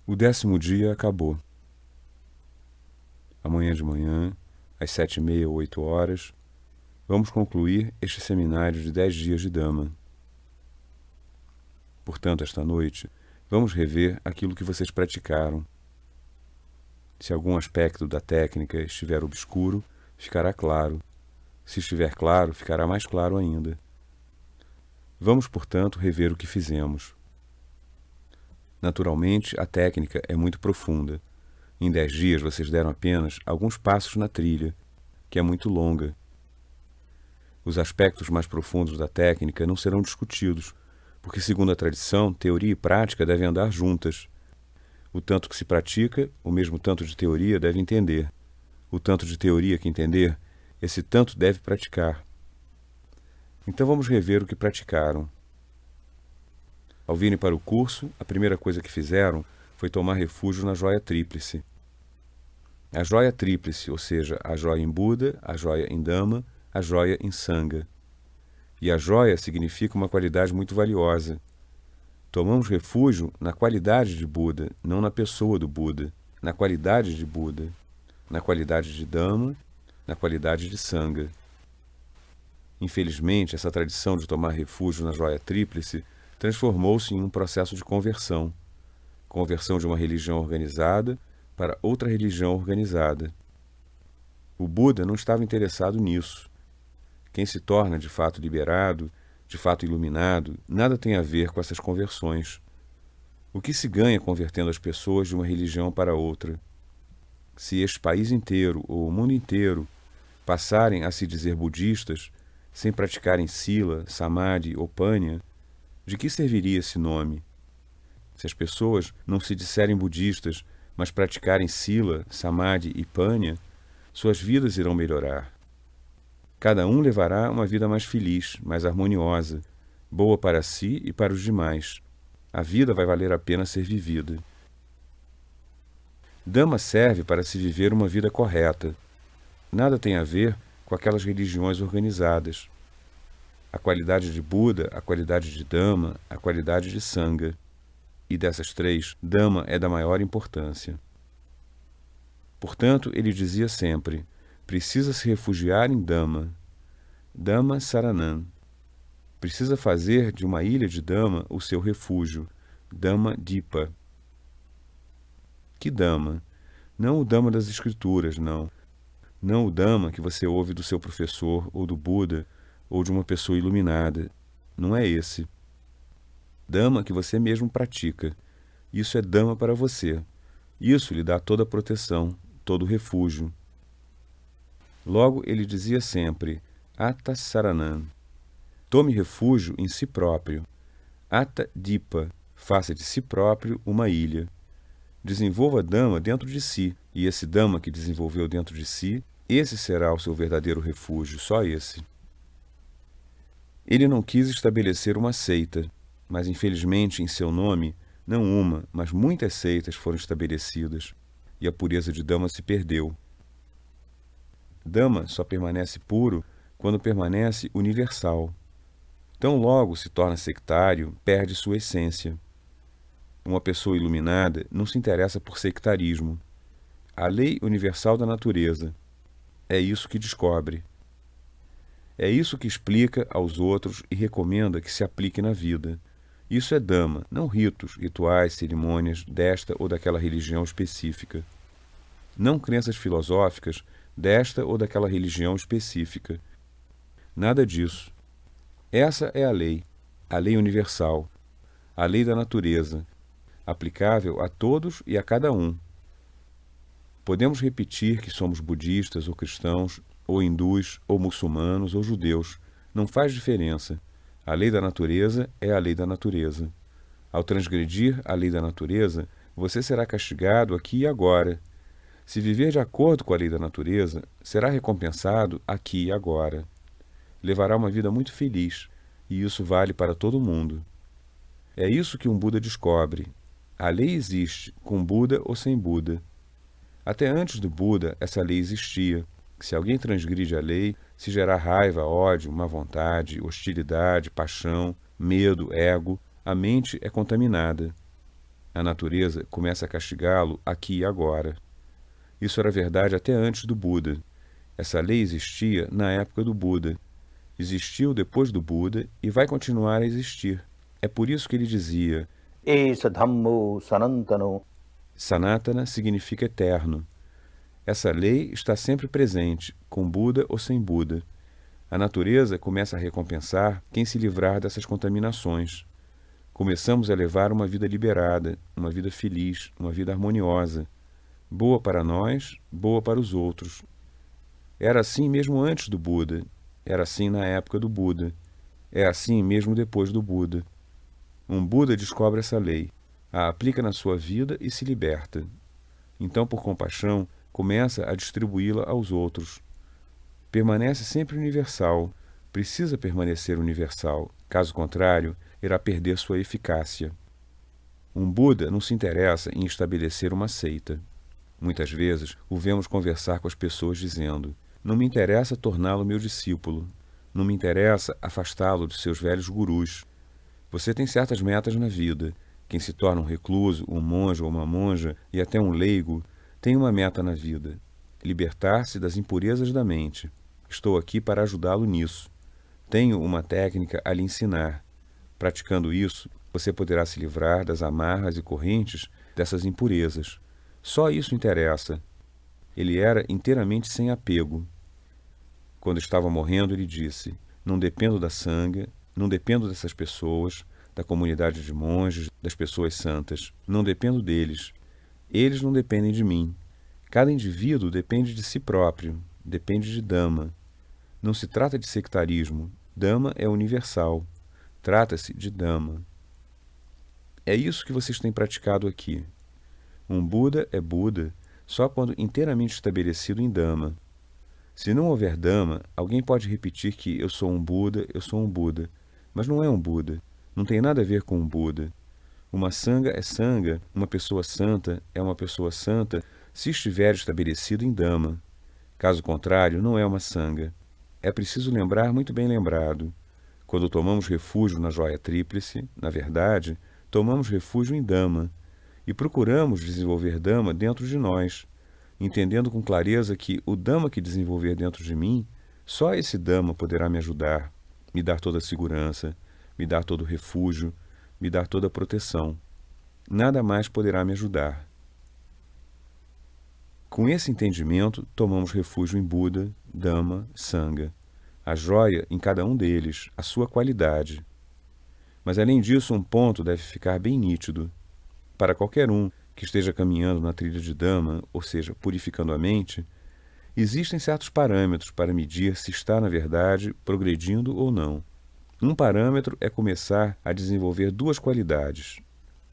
O 10º dia acabou. Amanhã de manhã, às 7h30 ou 8h, vamos concluir este seminário de 10 dias de Dhamma. Portanto, esta noite, vamos rever aquilo que vocês praticaram. Se algum aspecto da técnica estiver obscuro, ficará claro. Se estiver claro, ficará mais claro ainda. Vamos, portanto, rever o que fizemos. Naturalmente, a técnica é muito profunda. Em 10 dias, vocês deram apenas alguns passos na trilha, que é muito longa. Os aspectos mais profundos da técnica não serão discutidos, porque, segundo a tradição, teoria e prática devem andar juntas. O tanto que se pratica, o mesmo tanto de teoria deve entender. O tanto de teoria que entender, esse tanto deve praticar. Então vamos rever o que praticaram. Ao virem para o curso, a primeira coisa que fizeram foi tomar refúgio na joia tríplice. A joia tríplice, ou seja, a joia em Buda, a joia em Dhamma, a joia em Sangha. E a joia significa uma qualidade muito valiosa. Tomamos refúgio na qualidade de Buda, não na pessoa do Buda, na qualidade de Buda, na qualidade de Dhamma, na qualidade de Sangha. Infelizmente, essa tradição de tomar refúgio na joia tríplice transformou-se em um processo de conversão de uma religião organizada para outra religião organizada. O Buda não estava interessado nisso. Quem se torna de fato liberado, de fato iluminado, nada tem a ver com essas conversões. O que se ganha convertendo as pessoas de uma religião para outra? Se este país inteiro ou o mundo inteiro passarem a se dizer budistas, sem praticarem sila, samadhi ou panya, de que serviria esse nome? Se as pessoas não se disserem budistas, mas praticarem sila, samadhi e panya, suas vidas irão melhorar. Cada um levará uma vida mais feliz, mais harmoniosa, boa para si e para os demais. A vida vai valer a pena ser vivida. Dhamma serve para se viver uma vida correta. Nada tem a ver com aquelas religiões organizadas. A qualidade de Buda, a qualidade de Dhamma, a qualidade de Sangha. E dessas três, Dhamma é da maior importância. Portanto, ele dizia sempre, precisa se refugiar em Dhamma. Dhamma Saranam. Precisa fazer de uma ilha de Dhamma o seu refúgio. Dhamma Dipa. Que Dhamma? Não o Dhamma das Escrituras, não. Não o Dhamma que você ouve do seu professor, ou do Buda, ou de uma pessoa iluminada. Não é esse. Dhamma que você mesmo pratica. Isso é Dhamma para você. Isso lhe dá toda a proteção, todo o refúgio. Logo, ele dizia sempre, Atta Saranam. Tome refúgio em si próprio. Atta Dipa. Faça de si próprio uma ilha. Desenvolva Dhamma dentro de si, e esse Dhamma que desenvolveu dentro de si, esse será o seu verdadeiro refúgio, só esse. Ele não quis estabelecer uma seita, mas infelizmente em seu nome, não uma, mas muitas seitas foram estabelecidas, e a pureza de Dhamma se perdeu. Dhamma só permanece puro quando permanece universal. Tão logo se torna sectário, perde sua essência. Uma pessoa iluminada não se interessa por sectarismo. A lei universal da natureza. É isso que descobre. É isso que explica aos outros e recomenda que se aplique na vida. Isso é Dhamma, não ritos, rituais, cerimônias desta ou daquela religião específica. Não crenças filosóficas desta ou daquela religião específica. Nada disso. Essa é a lei universal, a lei da natureza, aplicável a todos e a cada um. Podemos repetir que somos budistas ou cristãos, ou hindus, ou muçulmanos, ou judeus. Não faz diferença. A lei da natureza é a lei da natureza. Ao transgredir a lei da natureza, você será castigado aqui e agora. Se viver de acordo com a lei da natureza, será recompensado aqui e agora. Levará uma vida muito feliz, e isso vale para todo mundo. É isso que um Buda descobre. A lei existe, com Buda ou sem Buda. Até antes do Buda, essa lei existia. Se alguém transgride a lei, se gerar raiva, ódio, má vontade, hostilidade, paixão, medo, ego, a mente é contaminada. A natureza começa a castigá-lo aqui e agora. Isso era verdade até antes do Buda. Essa lei existia na época do Buda. Existiu depois do Buda e vai continuar a existir. É por isso que ele dizia: Esa Dhammo Sanantano. Sanatana significa eterno. Essa lei está sempre presente, com Buda ou sem Buda. A natureza começa a recompensar quem se livrar dessas contaminações. Começamos a levar uma vida liberada, uma vida feliz, uma vida harmoniosa. Boa para nós, boa para os outros. Era assim mesmo antes do Buda. Era assim na época do Buda. É assim mesmo depois do Buda. Um Buda descobre essa lei, a aplica na sua vida e se liberta. Então, por compaixão, começa a distribuí-la aos outros. Permanece sempre universal, precisa permanecer universal, caso contrário, irá perder sua eficácia. Um Buda não se interessa em estabelecer uma seita. Muitas vezes o vemos conversar com as pessoas dizendo: não me interessa torná-lo meu discípulo, não me interessa afastá-lo de seus velhos gurus. Você tem certas metas na vida. Quem se torna um recluso, um monge ou uma monja e até um leigo, tem uma meta na vida: libertar-se das impurezas da mente. Estou aqui para ajudá-lo nisso. Tenho uma técnica a lhe ensinar. Praticando isso, você poderá se livrar das amarras e correntes dessas impurezas. Só isso interessa. Ele era inteiramente sem apego. Quando estava morrendo, ele disse: não dependo da sanga, não dependo dessas pessoas, da comunidade de monges, das pessoas santas. Não dependo deles. Eles não dependem de mim. Cada indivíduo depende de si próprio, depende de Dhamma. Não se trata de sectarismo. Dhamma é universal. Trata-se de Dhamma. É isso que vocês têm praticado aqui. Um Buda é Buda só quando inteiramente estabelecido em Dhamma. Se não houver Dhamma, alguém pode repetir que eu sou um Buda, mas não é um Buda. Não tem nada a ver com um Buda. Uma sanga é sanga, uma pessoa santa é uma pessoa santa se estiver estabelecido em Dhamma. Caso contrário, não é uma sanga. É preciso lembrar muito bem lembrado. Quando tomamos refúgio na joia tríplice, na verdade, tomamos refúgio em Dhamma e procuramos desenvolver Dhamma dentro de nós, entendendo com clareza que o Dhamma que desenvolver dentro de mim, só esse Dhamma poderá me ajudar, me dar toda a segurança, me dar todo o refúgio, me dar toda a proteção. Nada mais poderá me ajudar. Com esse entendimento, tomamos refúgio em Buda, Dhamma, Sangha. A joia em cada um deles, a sua qualidade. Mas além disso, um ponto deve ficar bem nítido. Para qualquer um que esteja caminhando na trilha de Dhamma, ou seja, purificando a mente, existem certos parâmetros para medir se está, na verdade, progredindo ou não. Um parâmetro é começar a desenvolver duas qualidades.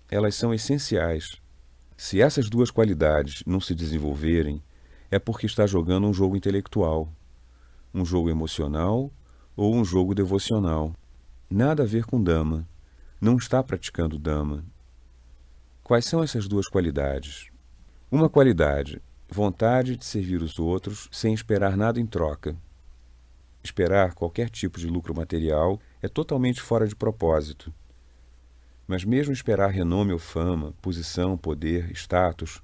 Elas são essenciais. Se essas duas qualidades não se desenvolverem, é porque está jogando um jogo intelectual, um jogo emocional ou um jogo devocional. Nada a ver com Dhamma. Não está praticando Dhamma. Quais são essas duas qualidades? Uma qualidade, vontade de servir os outros sem esperar nada em troca. Esperar qualquer tipo de lucro material é totalmente fora de propósito. Mas mesmo esperar renome ou fama, posição, poder, status,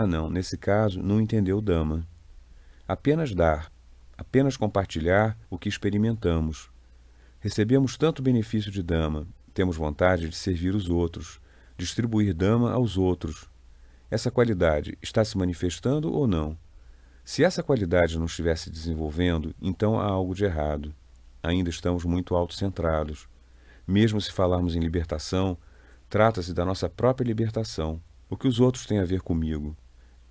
não, nesse caso não entendeu o Dhamma. Apenas dar, apenas compartilhar o que experimentamos. Recebemos tanto benefício de Dhamma, temos vontade de servir os outros, distribuir Dhamma aos outros. Essa qualidade está se manifestando ou não? Se essa qualidade não estiver se desenvolvendo, então há algo de errado. Ainda estamos muito autocentrados. Mesmo se falarmos em libertação, trata-se da nossa própria libertação. O que os outros têm a ver comigo?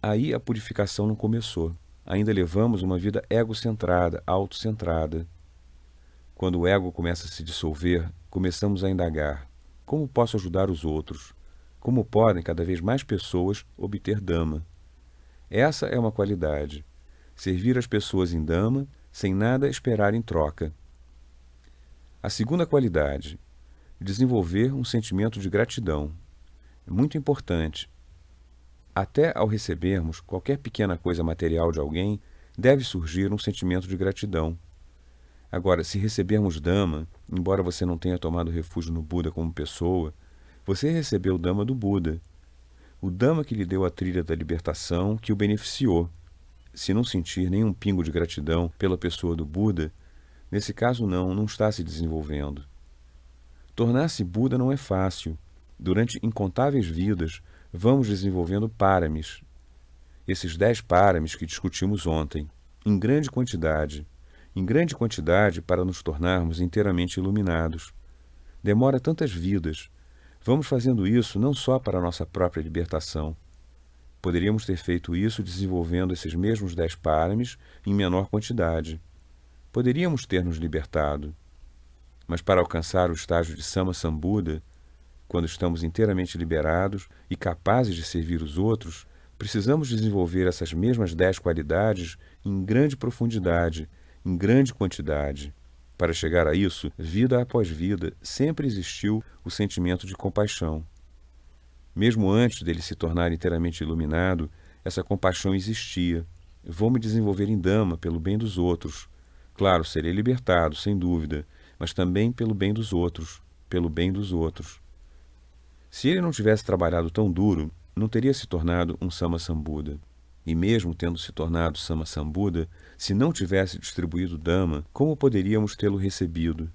Aí a purificação não começou. Ainda levamos uma vida egocentrada, autocentrada. Quando o ego começa a se dissolver, começamos a indagar: como posso ajudar os outros? Como podem cada vez mais pessoas obter Dhamma? Essa é uma qualidade. Servir as pessoas em Dhamma sem nada esperar em troca. A segunda qualidade, desenvolver um sentimento de gratidão. É muito importante. Até ao recebermos qualquer pequena coisa material de alguém, deve surgir um sentimento de gratidão. Agora, se recebermos Dhamma, embora você não tenha tomado refúgio no Buda como pessoa, você recebeu o Dhamma do Buda. o Dhamma que lhe deu a trilha da libertação que o beneficiou. Se não sentir nenhum pingo de gratidão pela pessoa do Buda, nesse caso não está se desenvolvendo. Tornar-se Buda não é fácil. Durante incontáveis vidas, vamos desenvolvendo paramis. Esses 10 paramis que discutimos ontem, em grande quantidade para nos tornarmos inteiramente iluminados. Demora tantas vidas. Vamos fazendo isso não só para a nossa própria libertação. Poderíamos ter feito isso desenvolvendo esses mesmos 10 paramis em menor quantidade. Poderíamos ter nos libertado. Mas para alcançar o estágio de Sammasambuddha, quando estamos inteiramente liberados e capazes de servir os outros, precisamos desenvolver essas mesmas 10 qualidades em grande profundidade, em grande quantidade. Para chegar a isso, vida após vida, sempre existiu o sentimento de compaixão. Mesmo antes dele se tornar inteiramente iluminado, essa compaixão existia. Vou me desenvolver em Dhamma pelo bem dos outros. Claro, serei libertado, sem dúvida, mas também pelo bem dos outros, pelo bem dos outros. Se ele não tivesse trabalhado tão duro, não teria se tornado um Sammasambuddha. E mesmo tendo se tornado Sammasambuddha, se não tivesse distribuído Dhamma, como poderíamos tê-lo recebido?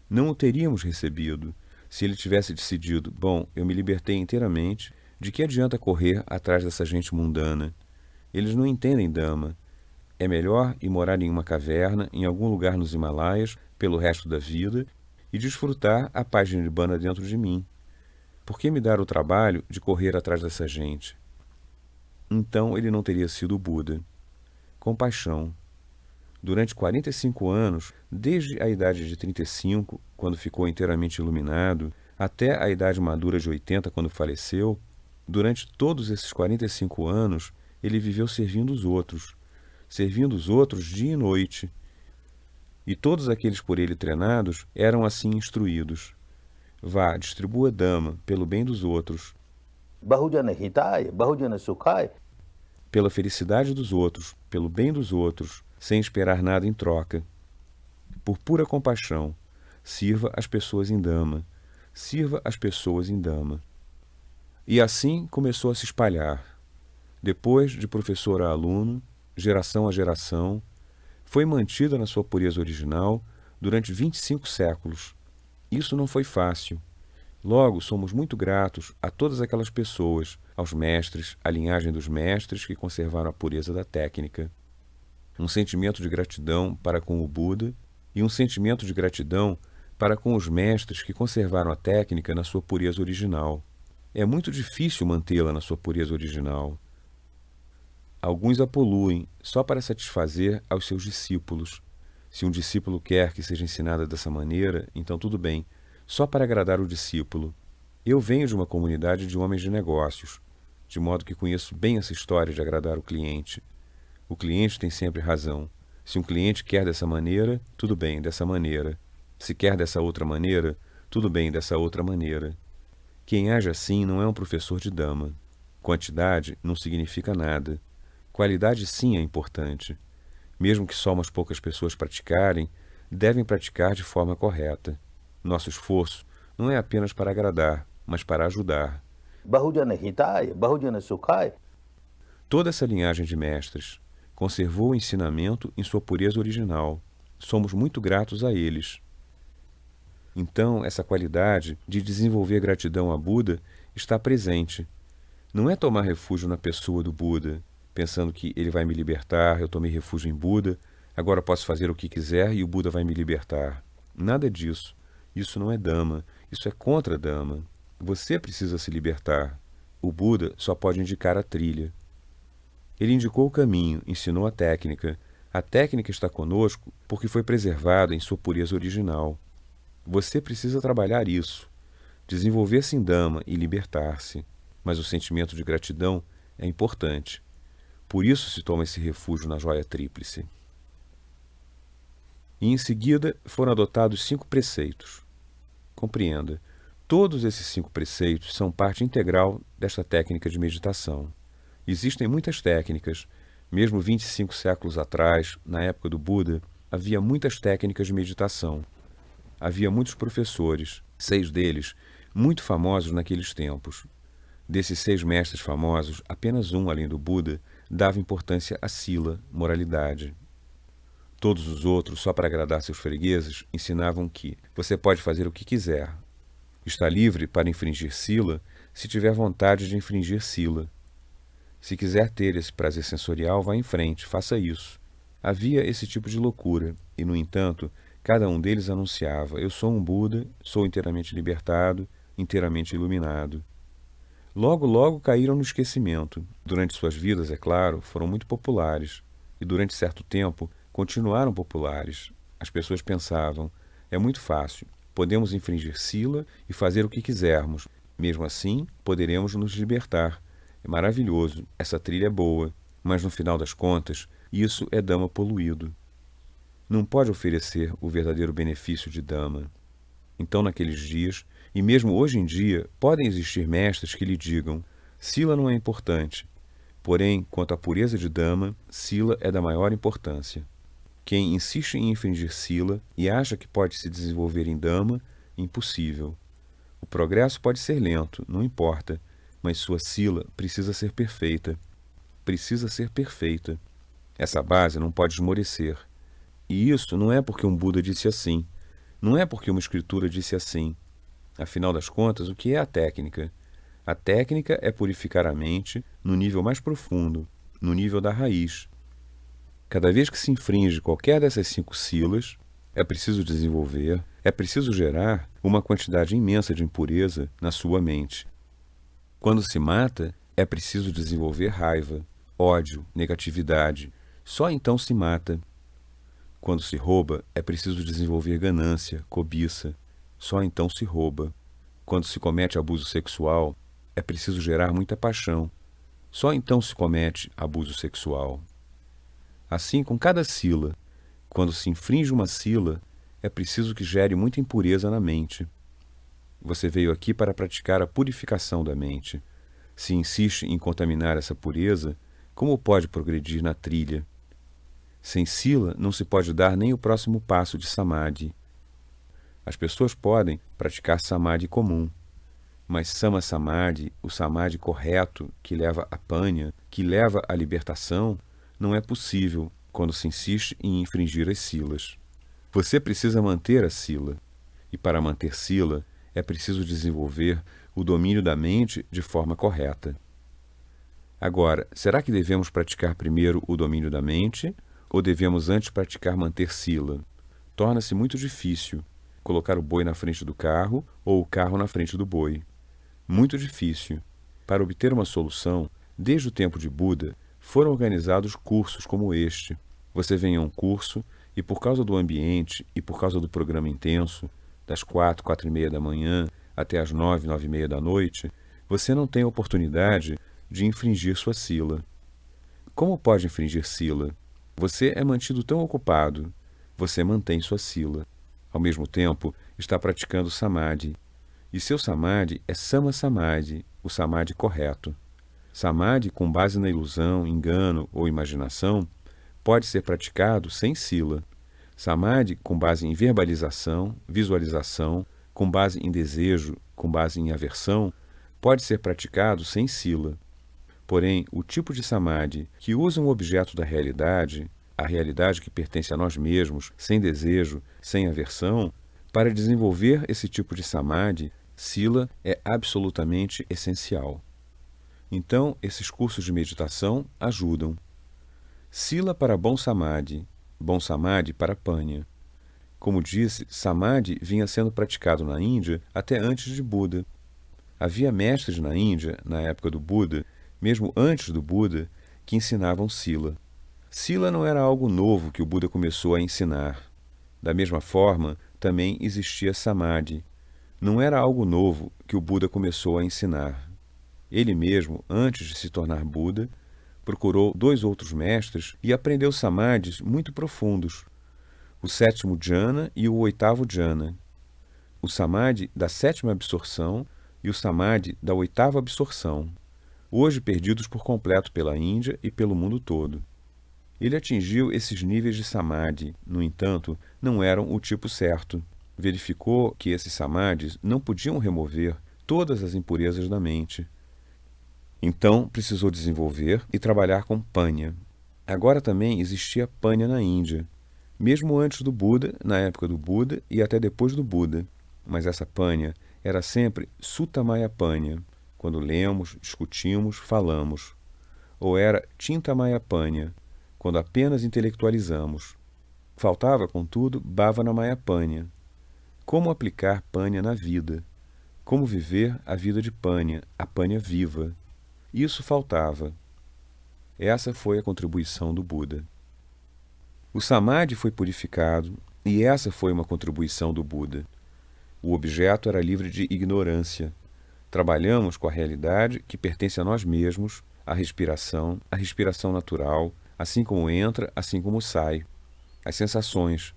Não o teríamos recebido. Se ele tivesse decidido, bom, eu me libertei inteiramente, de que adianta correr atrás dessa gente mundana? Eles não entendem Dhamma. É melhor ir morar em uma caverna, em algum lugar nos Himalaias, pelo resto da vida, e desfrutar a paz de Nibbana dentro de mim. Por que me dar o trabalho de correr atrás dessa gente? Então ele não teria sido Buda. Compaixão. Durante 45 anos, desde a idade de 35, quando ficou inteiramente iluminado, até a idade madura de 80, quando faleceu, durante todos esses 45 anos, ele viveu servindo os outros dia e noite. E todos aqueles por ele treinados eram assim instruídos. Vá, distribua Dhamma pelo bem dos outros, Bahujana Hitaya, Bahujana Sukhaya. pela felicidade dos outros, pelo bem dos outros, sem esperar nada em troca. Por pura compaixão, sirva as pessoas em Dhamma, sirva as pessoas em Dhamma. E assim começou a se espalhar. Depois, de professor a aluno, geração a geração, foi mantida na sua pureza original durante 25 séculos. Isso não foi fácil. Logo, somos muito gratos a todas aquelas pessoas, aos mestres, à linhagem dos mestres que conservaram a pureza da técnica. Um sentimento de gratidão para com o Buda e um sentimento de gratidão para com os mestres que conservaram a técnica na sua pureza original. É muito difícil mantê-la na sua pureza original. Alguns a poluem só para satisfazer aos seus discípulos. Se um discípulo quer que seja ensinada dessa maneira, então tudo bem, só para agradar o discípulo. Eu venho de uma comunidade de homens de negócios, de modo que conheço bem essa história de agradar o cliente. O cliente tem sempre razão. Se um cliente quer dessa maneira, tudo bem, dessa maneira. Se quer dessa outra maneira, tudo bem, dessa outra maneira. Quem age assim não é um professor de Dhamma. Quantidade não significa nada. Qualidade sim é importante. Mesmo que só umas poucas pessoas praticarem, devem praticar de forma correta. Nosso esforço não é apenas para agradar, mas para ajudar. Bahujana Hitaya, Bahujana Sukhaya. Toda essa linhagem de mestres conservou o ensinamento em sua pureza original. Somos muito gratos a eles. Então, essa qualidade de desenvolver gratidão a Buda está presente. Não é tomar refúgio na pessoa do Buda, pensando que ele vai me libertar, eu tomei refúgio em Buda, agora posso fazer o que quiser e o Buda vai me libertar. Nada disso. Isso não é Dhamma, isso é contra Dhamma. Você precisa se libertar. O Buda só pode indicar a trilha. Ele indicou o caminho, ensinou a técnica. A técnica está conosco porque foi preservada em sua pureza original. Você precisa trabalhar isso, desenvolver-se em Dhamma e libertar-se. Mas o sentimento de gratidão é importante. Por isso se toma esse refúgio na joia tríplice. E em seguida foram adotados 5 preceitos. Compreenda, todos esses 5 preceitos são parte integral desta técnica de meditação. Existem muitas técnicas. Mesmo 25 séculos atrás, na época do Buda, havia muitas técnicas de meditação. Havia muitos professores, 6 deles, muito famosos naqueles tempos. Desses 6 mestres famosos, apenas um, além do Buda, dava importância à sila, moralidade. Todos os outros, só para agradar seus fregueses, ensinavam que você pode fazer o que quiser. Está livre para infringir sila se tiver vontade de infringir sila. Se quiser ter esse prazer sensorial, vá em frente, faça isso. Havia esse tipo de loucura, e, no entanto, cada um deles anunciava: eu sou um Buda, sou inteiramente libertado, inteiramente iluminado. Logo, logo caíram no esquecimento. Durante suas vidas, é claro, foram muito populares, e durante certo tempo continuaram populares. As pessoas pensavam: é muito fácil, podemos infringir sila e fazer o que quisermos. Mesmo assim, poderemos nos libertar. É maravilhoso, essa trilha é boa, mas no final das contas, isso é Dhamma poluído. Não pode oferecer o verdadeiro benefício de Dhamma. Então, naqueles dias, e mesmo hoje em dia, podem existir mestres que lhe digam: sila não é importante. Porém, quanto à pureza de Dhamma, sila é da maior importância. Quem insiste em infringir sila e acha que pode se desenvolver em Dhamma, impossível. O progresso pode ser lento, não importa, mas sua sila precisa ser perfeita. Precisa ser perfeita. Essa base não pode esmorecer. E isso não é porque um Buda disse assim. Não é porque uma escritura disse assim. Afinal das contas, o que é a técnica? A técnica é purificar a mente no nível mais profundo, no nível da raiz. Cada vez que se infringe qualquer dessas 5 silas, é preciso desenvolver, é preciso gerar uma quantidade imensa de impureza na sua mente. Quando se mata, é preciso desenvolver raiva, ódio, negatividade. Só então se mata. Quando se rouba, é preciso desenvolver ganância, cobiça. Só então se rouba. Quando se comete abuso sexual, é preciso gerar muita paixão. Só então se comete abuso sexual. Assim, com cada sila, quando se infringe uma sila, é preciso que gere muita impureza na mente. Você veio aqui para praticar a purificação da mente. Se insiste em contaminar essa pureza, como pode progredir na trilha? Sem sila, não se pode dar nem o próximo passo de samadhi. As pessoas podem praticar samadhi comum, mas sama samadhi, o samadhi correto, que leva à panha, que leva à libertação, não é possível quando se insiste em infringir as silas. Você precisa manter a sila, e para manter sila é preciso desenvolver o domínio da mente de forma correta. Agora, será que devemos praticar primeiro o domínio da mente, ou devemos antes praticar manter sila? Torna-se muito difícil colocar o boi na frente do carro ou o carro na frente do boi. Muito difícil. Para obter uma solução, desde o tempo de Buda, foram organizados cursos como este. Você vem a um curso e, por causa do ambiente e por causa do programa intenso, das 4, 4:30 da manhã até as 9, 9:30 da noite, você não tem a oportunidade de infringir sua sila. Como pode infringir sila? Você é mantido tão ocupado. Você mantém sua sila. Ao mesmo tempo, está praticando samadhi. E seu samadhi é sama samadhi, o samadhi correto. Samadhi, com base na ilusão, engano ou imaginação, pode ser praticado sem sila. Samadhi, com base em verbalização, visualização, com base em desejo, com base em aversão, pode ser praticado sem sila. Porém, o tipo de samadhi que usa um objeto da realidade, a realidade que pertence a nós mesmos, sem desejo, sem aversão, para desenvolver esse tipo de samadhi, sila é absolutamente essencial. Então, esses cursos de meditação ajudam. Sila para bom samadhi para panha. Como disse, samadhi vinha sendo praticado na Índia até antes de Buda. Havia mestres na Índia, na época do Buda, mesmo antes do Buda, que ensinavam sila. Sila não era algo novo que o Buda começou a ensinar. Da mesma forma, também existia samadhi. Não era algo novo que o Buda começou a ensinar. Ele mesmo, antes de se tornar Buda, procurou 2 outros mestres e aprendeu samadhis muito profundos, o 7º jhana e o 8º jhana, o samadhi da 7ª absorção e o samadhi da 8ª absorção, hoje perdidos por completo pela Índia e pelo mundo todo. Ele atingiu esses níveis de samadhi, no entanto, não eram o tipo certo. Verificou que esses samadhis não podiam remover todas as impurezas da mente. Então precisou desenvolver e trabalhar com Panya. Agora também existia Panya na Índia, mesmo antes do Buda, na época do Buda e até depois do Buda. Mas essa Panya era sempre Suttamaya Panya, quando lemos, discutimos, falamos. Ou era Chintamaya Panya, quando apenas intelectualizamos. Faltava, contudo, Bhavanamaya Panya. Como aplicar Panya na vida? Como viver a vida de Panya, a Panya viva? Isso faltava. Essa foi a contribuição do Buda. O Samadhi foi purificado, e essa foi uma contribuição do Buda. O objeto era livre de ignorância. Trabalhamos com a realidade que pertence a nós mesmos, a respiração natural, assim como entra, assim como sai. As sensações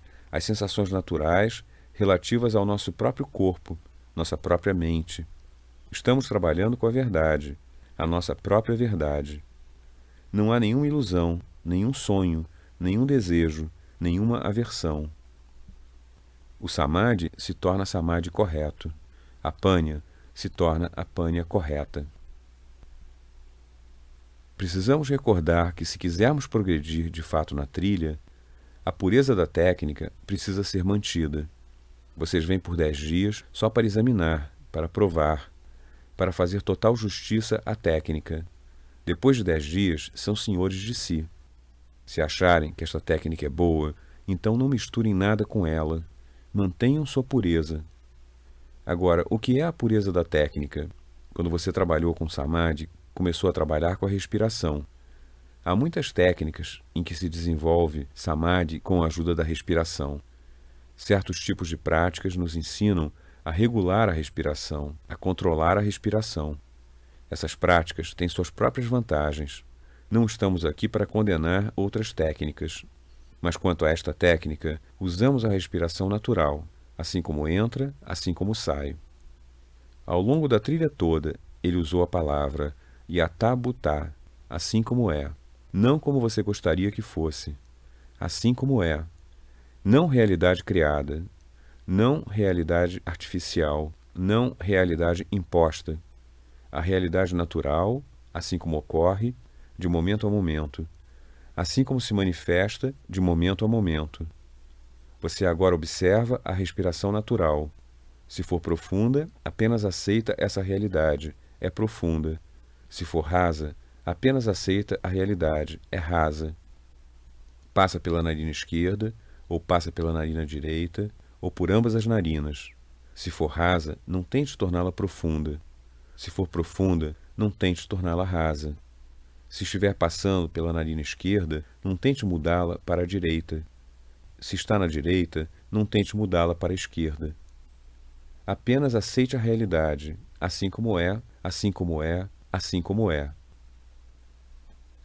naturais relativas ao nosso próprio corpo, nossa própria mente. Estamos trabalhando com a verdade, a nossa própria verdade. Não há nenhuma ilusão, nenhum sonho, nenhum desejo, nenhuma aversão. O Samadhi se torna Samadhi correto. A Panya se torna a Panya correta. Precisamos recordar que, se quisermos progredir de fato na trilha, a pureza da técnica precisa ser mantida. Vocês vêm por 10 dias só para examinar, para provar, para fazer total justiça à técnica. Depois de 10 dias, são senhores de si. Se acharem que esta técnica é boa, então não misturem nada com ela. Mantenham sua pureza. Agora, o que é a pureza da técnica? Quando você trabalhou com Samadhi, começou a trabalhar com a respiração. Há muitas técnicas em que se desenvolve Samadhi com a ajuda da respiração. Certos tipos de práticas nos ensinam a regular a respiração, a controlar a respiração. Essas práticas têm suas próprias vantagens. Não estamos aqui para condenar outras técnicas. Mas quanto a esta técnica, usamos a respiração natural, assim como entra, assim como sai. Ao longo da trilha toda, ele usou a palavra Yatha Bhuta, assim como é, não como você gostaria que fosse, assim como é. Não realidade criada, não realidade artificial, não realidade imposta. A realidade natural, assim como ocorre, de momento a momento, assim como se manifesta de momento a momento. Você agora observa a respiração natural. Se for profunda, apenas aceita essa realidade, é profunda. Se for rasa, apenas aceita a realidade, é rasa. Passa pela narina esquerda, ou passa pela narina direita, ou por ambas as narinas. Se for rasa, não tente torná-la profunda. Se for profunda, não tente torná-la rasa. Se estiver passando pela narina esquerda, não tente mudá-la para a direita. Se está na direita, não tente mudá-la para a esquerda. Apenas aceite a realidade, assim como é, assim como é, assim como é.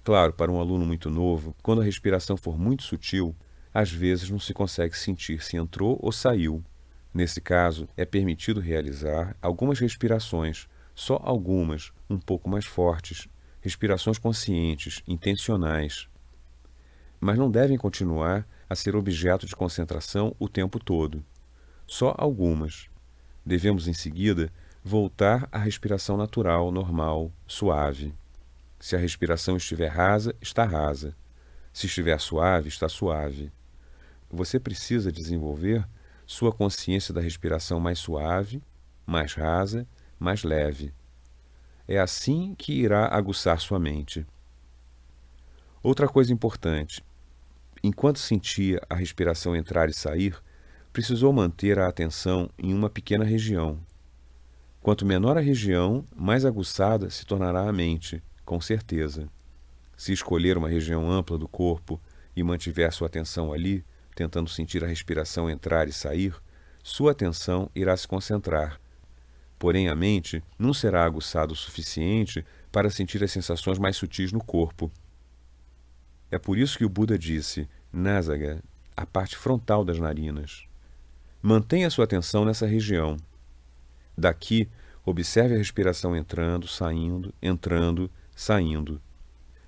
Claro, para um aluno muito novo, quando a respiração for muito sutil, às vezes não se consegue sentir se entrou ou saiu. Nesse caso, é permitido realizar algumas respirações, só algumas, um pouco mais fortes, respirações conscientes, intencionais. Mas não devem continuar a ser objeto de concentração o tempo todo. Só algumas. Devemos, em seguida, voltar à respiração natural, normal, suave. Se a respiração estiver rasa, está rasa. Se estiver suave, está suave. Você precisa desenvolver sua consciência da respiração mais suave, mais rasa, mais leve. É assim que irá aguçar sua mente. Outra coisa importante. Enquanto sentia a respiração entrar e sair, precisou manter a atenção em uma pequena região. Quanto menor a região, mais aguçada se tornará a mente, com certeza. Se escolher uma região ampla do corpo e mantiver sua atenção ali, tentando sentir a respiração entrar e sair, sua atenção irá se concentrar. Porém, a mente não será aguçada o suficiente para sentir as sensações mais sutis no corpo. É por isso que o Buda disse, Nasaga, a parte frontal das narinas. Mantenha sua atenção nessa região. Daqui, observe a respiração entrando, saindo.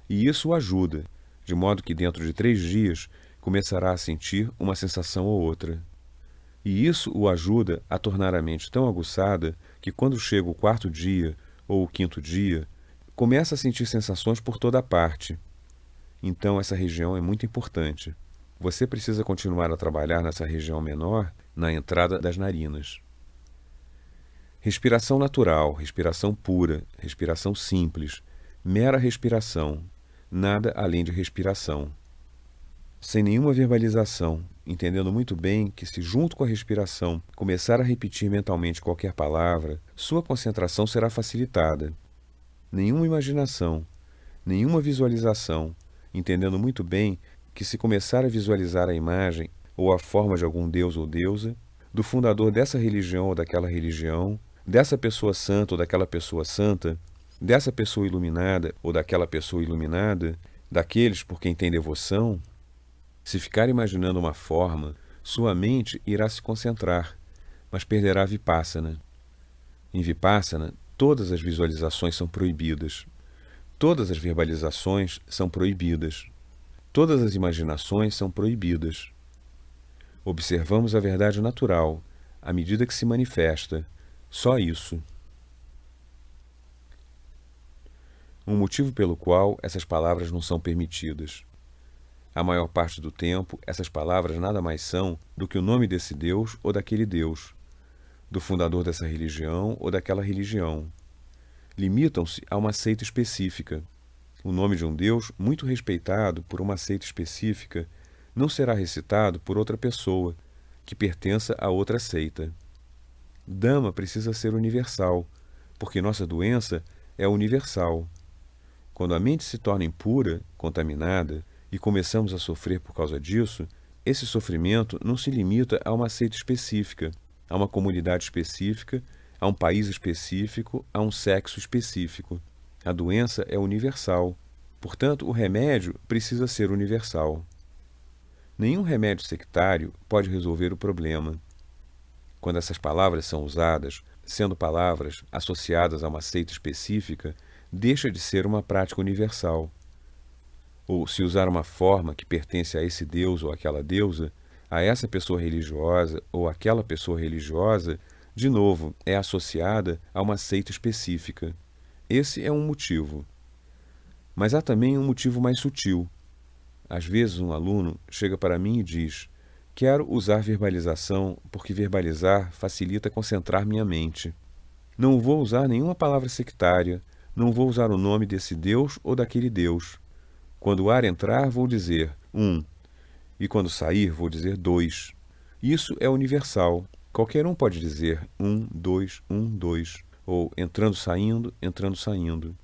E isso o ajuda, de modo que dentro de 3 dias começará a sentir uma sensação ou outra. E isso o ajuda a tornar a mente tão aguçada que quando chega o 4º dia ou o 5º dia, começa a sentir sensações por toda parte. Então essa região é muito importante. Você precisa continuar a trabalhar nessa região menor, na entrada das narinas. Respiração natural, respiração pura, respiração simples, mera respiração, nada além de respiração. Sem nenhuma verbalização, entendendo muito bem que se junto com a respiração começar a repetir mentalmente qualquer palavra, sua concentração será facilitada. Nenhuma imaginação, nenhuma visualização, entendendo muito bem que se começar a visualizar a imagem ou a forma de algum deus ou deusa, do fundador dessa religião ou daquela religião, dessa pessoa santa ou daquela pessoa santa, dessa pessoa iluminada ou daquela pessoa iluminada, daqueles por quem tem devoção, se ficar imaginando uma forma, sua mente irá se concentrar, mas perderá a vipassana. Em vipassana, todas as visualizações são proibidas. Todas as verbalizações são proibidas. Todas as imaginações são proibidas. Observamos a verdade natural, à medida que se manifesta. Só isso. Um motivo pelo qual essas palavras não são permitidas. A maior parte do tempo, essas palavras nada mais são do que o nome desse Deus ou daquele Deus, do fundador dessa religião ou daquela religião. Limitam-se a uma seita específica. O nome de um Deus muito respeitado por uma seita específica não será recitado por outra pessoa que pertença a outra seita. Dhamma precisa ser universal, porque nossa doença é universal. Quando a mente se torna impura, contaminada, e começamos a sofrer por causa disso, esse sofrimento não se limita a uma seita específica, a uma comunidade específica, a um país específico, a um sexo específico. A doença é universal. Portanto, o remédio precisa ser universal. Nenhum remédio sectário pode resolver o problema. Quando essas palavras são usadas, sendo palavras associadas a uma seita específica, deixa de ser uma prática universal. Ou, se usar uma forma que pertence a esse deus ou aquela deusa, a essa pessoa religiosa ou aquela pessoa religiosa, de novo, é associada a uma seita específica. Esse é um motivo. Mas há também um motivo mais sutil. Às vezes um aluno chega para mim e diz: quero usar verbalização porque verbalizar facilita concentrar minha mente. Não vou usar nenhuma palavra sectária, não vou usar o nome desse Deus ou daquele Deus. Quando o ar entrar, vou dizer 1, e quando sair, vou dizer 2. Isso é universal. Qualquer um pode dizer 1, 2, 1, 2, ou entrando, saindo.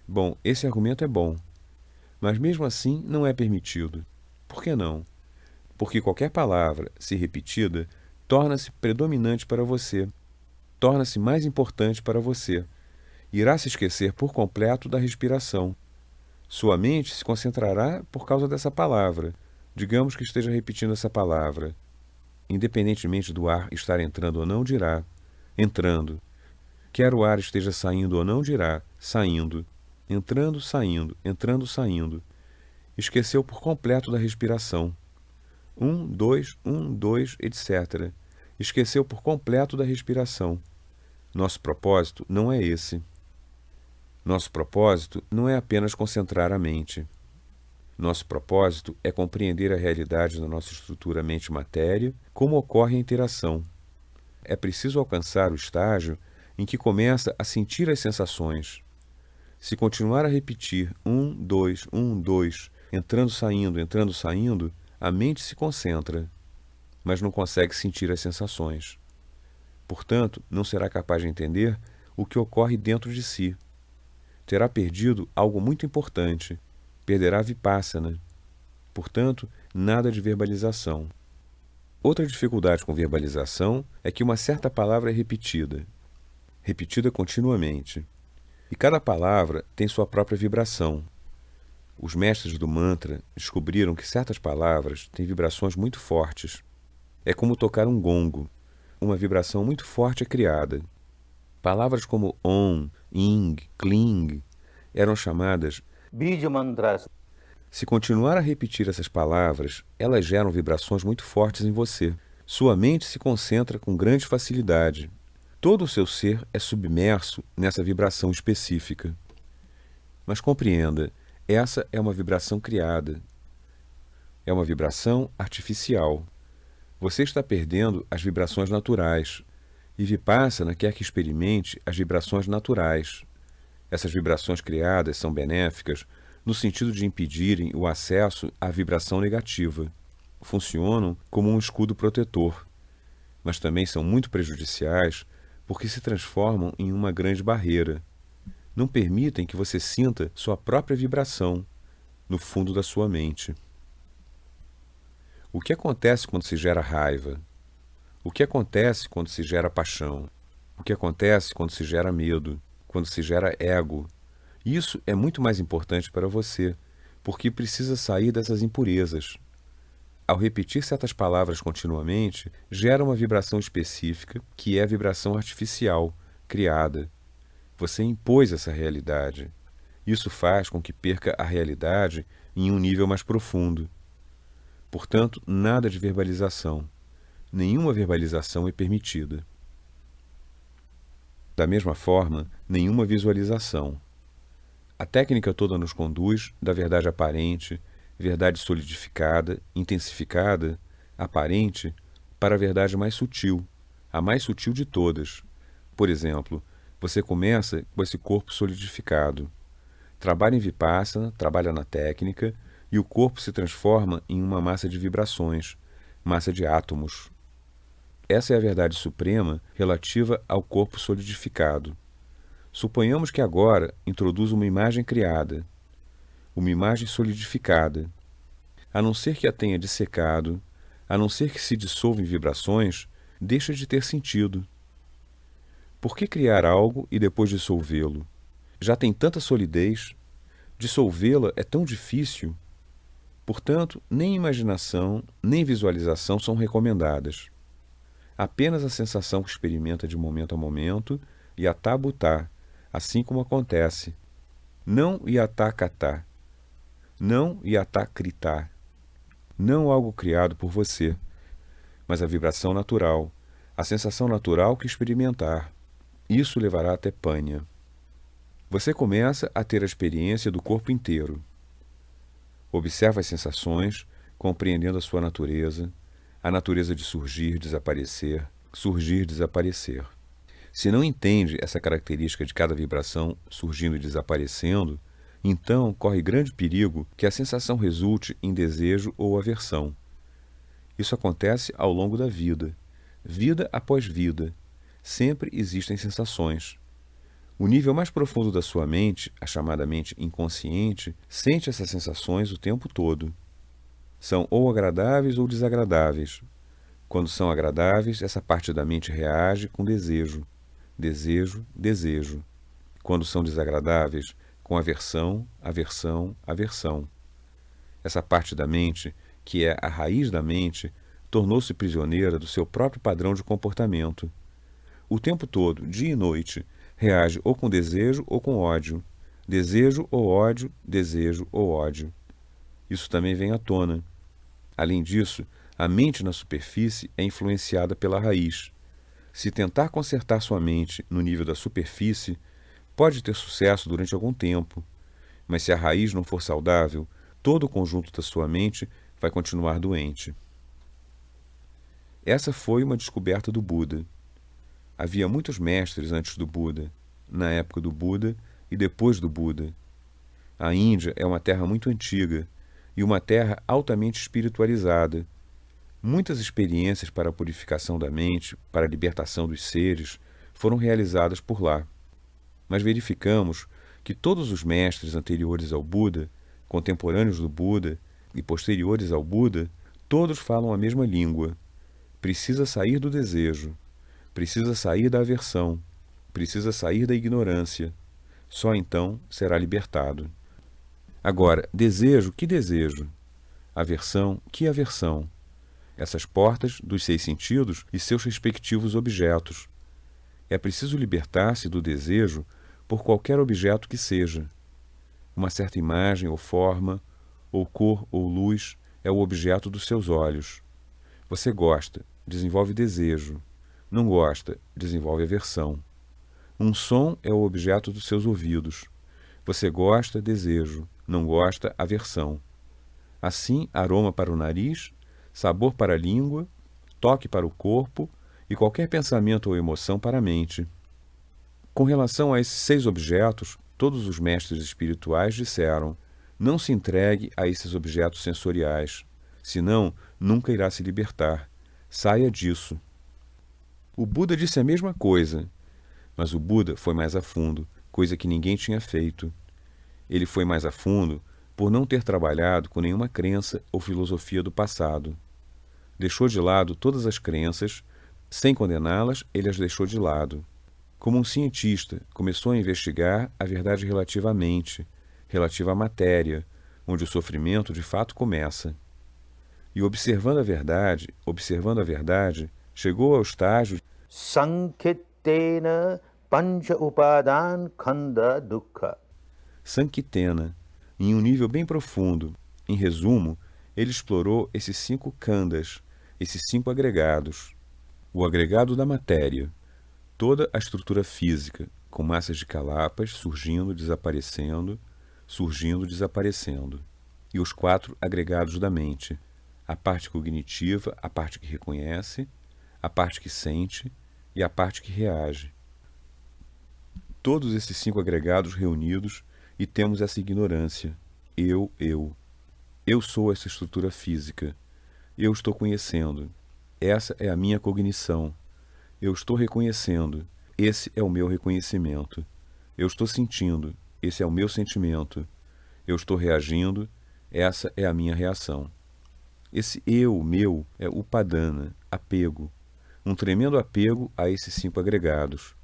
Bom, esse argumento é bom, mas mesmo assim não é permitido. Por que não? Porque qualquer palavra, se repetida, torna-se predominante para você, torna-se mais importante para você. Irá se esquecer por completo da respiração. Sua mente se concentrará por causa dessa palavra. Digamos que esteja repetindo essa palavra. Independentemente do ar estar entrando ou não, dirá entrando. Quer o ar esteja saindo ou não, dirá saindo. Entrando, saindo. Esqueceu por completo da respiração. 1, 2, 1, 2, etc. Esqueceu por completo da respiração. Nosso propósito não é esse. Nosso propósito não é apenas concentrar a mente. Nosso propósito é compreender a realidade da nossa estrutura mente-matéria, como ocorre a interação. É preciso alcançar o estágio em que começa a sentir as sensações. Se continuar a repetir 1, 2, 1, 2, entrando, saindo, a mente se concentra, mas não consegue sentir as sensações. Portanto, não será capaz de entender o que ocorre dentro de si. Terá perdido algo muito importante. Perderá a vipassana. Portanto, nada de verbalização. Outra dificuldade com verbalização é que uma certa palavra é repetida continuamente. E cada palavra tem sua própria vibração. Os mestres do mantra descobriram que certas palavras têm vibrações muito fortes. É como tocar um gongo. Uma vibração muito forte é criada. Palavras como Om, Ing, Kling eram chamadas Bija mantras. Se continuar a repetir essas palavras, elas geram vibrações muito fortes em você. Sua mente se concentra com grande facilidade. Todo o seu ser é submerso nessa vibração específica. Mas compreenda, essa é uma vibração criada. É uma vibração artificial. Você está perdendo as vibrações naturais. E Vipassana quer que experimente as vibrações naturais. Essas vibrações criadas são benéficas no sentido de impedirem o acesso à vibração negativa. Funcionam como um escudo protetor, mas também são muito prejudiciais porque se transformam em uma grande barreira. Não permitem que você sinta sua própria vibração no fundo da sua mente. O que acontece quando se gera raiva? O que acontece quando se gera paixão? O que acontece quando se gera medo? Quando se gera ego? Isso é muito mais importante para você, porque precisa sair dessas impurezas. Ao repetir certas palavras continuamente, gera uma vibração específica, que é a vibração artificial, criada. Você impôs essa realidade. Isso faz com que perca a realidade em um nível mais profundo. Portanto, nada de verbalização. Nenhuma verbalização é permitida. Da mesma forma, nenhuma visualização. A técnica toda nos conduz da verdade aparente, verdade solidificada, intensificada, aparente, para a verdade mais sutil, a mais sutil de todas. Por exemplo, você começa com esse corpo solidificado. Trabalha em Vipassana, trabalha na técnica, e o corpo se transforma em uma massa de vibrações, massa de átomos. Essa é a verdade suprema relativa ao corpo solidificado. Suponhamos que agora introduz uma imagem criada, uma imagem solidificada. A não ser que a tenha dissecado, a não ser que se dissolva em vibrações, deixa de ter sentido. Por que criar algo e depois dissolvê-lo? Já tem tanta solidez, dissolvê-la é tão difícil. Portanto, nem imaginação, nem visualização são recomendadas. Apenas a sensação que experimenta de momento a momento, yatā bhutā, assim como acontece. Não yatā katā, não yatā kritā, não algo criado por você, mas a vibração natural, a sensação natural que experimentar. Isso levará até Panha. Você começa a ter a experiência do corpo inteiro. Observa as sensações, compreendendo a sua natureza, a natureza de surgir, desaparecer, surgir, desaparecer. Se não entende essa característica de cada vibração surgindo e desaparecendo, então corre grande perigo que a sensação resulte em desejo ou aversão. Isso acontece ao longo da vida, vida após vida. Sempre existem sensações. O nível mais profundo da sua mente, a chamada mente inconsciente, sente essas sensações o tempo todo. São ou agradáveis ou desagradáveis. Quando são agradáveis, essa parte da mente reage com desejo, desejo, desejo. Quando são desagradáveis, com aversão, aversão, aversão. Essa parte da mente, que é a raiz da mente, tornou-se prisioneira do seu próprio padrão de comportamento. O tempo todo, dia e noite, reage ou com desejo ou com ódio. Desejo ou ódio, desejo ou ódio. Isso também vem à tona. Além disso, a mente na superfície é influenciada pela raiz. Se tentar consertar sua mente no nível da superfície, pode ter sucesso durante algum tempo, mas se a raiz não for saudável, todo o conjunto da sua mente vai continuar doente. Essa foi uma descoberta do Buda. Havia muitos mestres antes do Buda, na época do Buda e depois do Buda. A Índia é uma terra muito antiga e uma terra altamente espiritualizada. Muitas experiências para a purificação da mente, para a libertação dos seres, foram realizadas por lá. Mas verificamos que todos os mestres anteriores ao Buda, contemporâneos do Buda e posteriores ao Buda, todos falam a mesma língua. Precisa sair do desejo, precisa sair da aversão, precisa sair da ignorância. Só então será libertado. Agora, desejo, que desejo? Aversão, que aversão? Essas portas dos 6 sentidos e seus respectivos objetos. É preciso libertar-se do desejo por qualquer objeto que seja. Uma certa imagem ou forma, ou cor ou luz é o objeto dos seus olhos. Você gosta, desenvolve desejo. Não gosta, desenvolve aversão. Um som é o objeto dos seus ouvidos. Você gosta, desejo. Não gosta, aversão. Assim, aroma para o nariz, sabor para a língua, toque para o corpo e qualquer pensamento ou emoção para a mente. Com relação a esses 6 objetos, todos os mestres espirituais disseram: não se entregue a esses objetos sensoriais, senão nunca irá se libertar. Saia disso. O Buda disse a mesma coisa, mas o Buda foi mais a fundo, coisa que ninguém tinha feito. Ele foi mais a fundo por não ter trabalhado com nenhuma crença ou filosofia do passado. Deixou de lado todas as crenças, sem condená-las, ele as deixou de lado. Como um cientista, começou a investigar a verdade relativa à mente, relativa à matéria, onde o sofrimento de fato começa. E observando a verdade, chegou ao estágio Sankhittena pancha upadan khanda dukkha. Sankhittena, em um nível bem profundo. Em resumo, ele explorou esses 5 khandas, esses 5 agregados. O agregado da matéria, toda a estrutura física, com massas de calapas surgindo, desaparecendo, e os 4 agregados da mente, a parte cognitiva, a parte que reconhece, a parte que sente e a parte que reage. Todos esses 5 agregados reunidos e temos essa ignorância. Eu. Eu sou essa estrutura física. Eu estou conhecendo. Essa é a minha cognição. Eu estou reconhecendo. Esse é o meu reconhecimento. Eu estou sentindo. Esse é o meu sentimento. Eu estou reagindo. Essa é a minha reação. Esse eu, meu, é upadana, apego. Um tremendo apego a esses 5 agregados.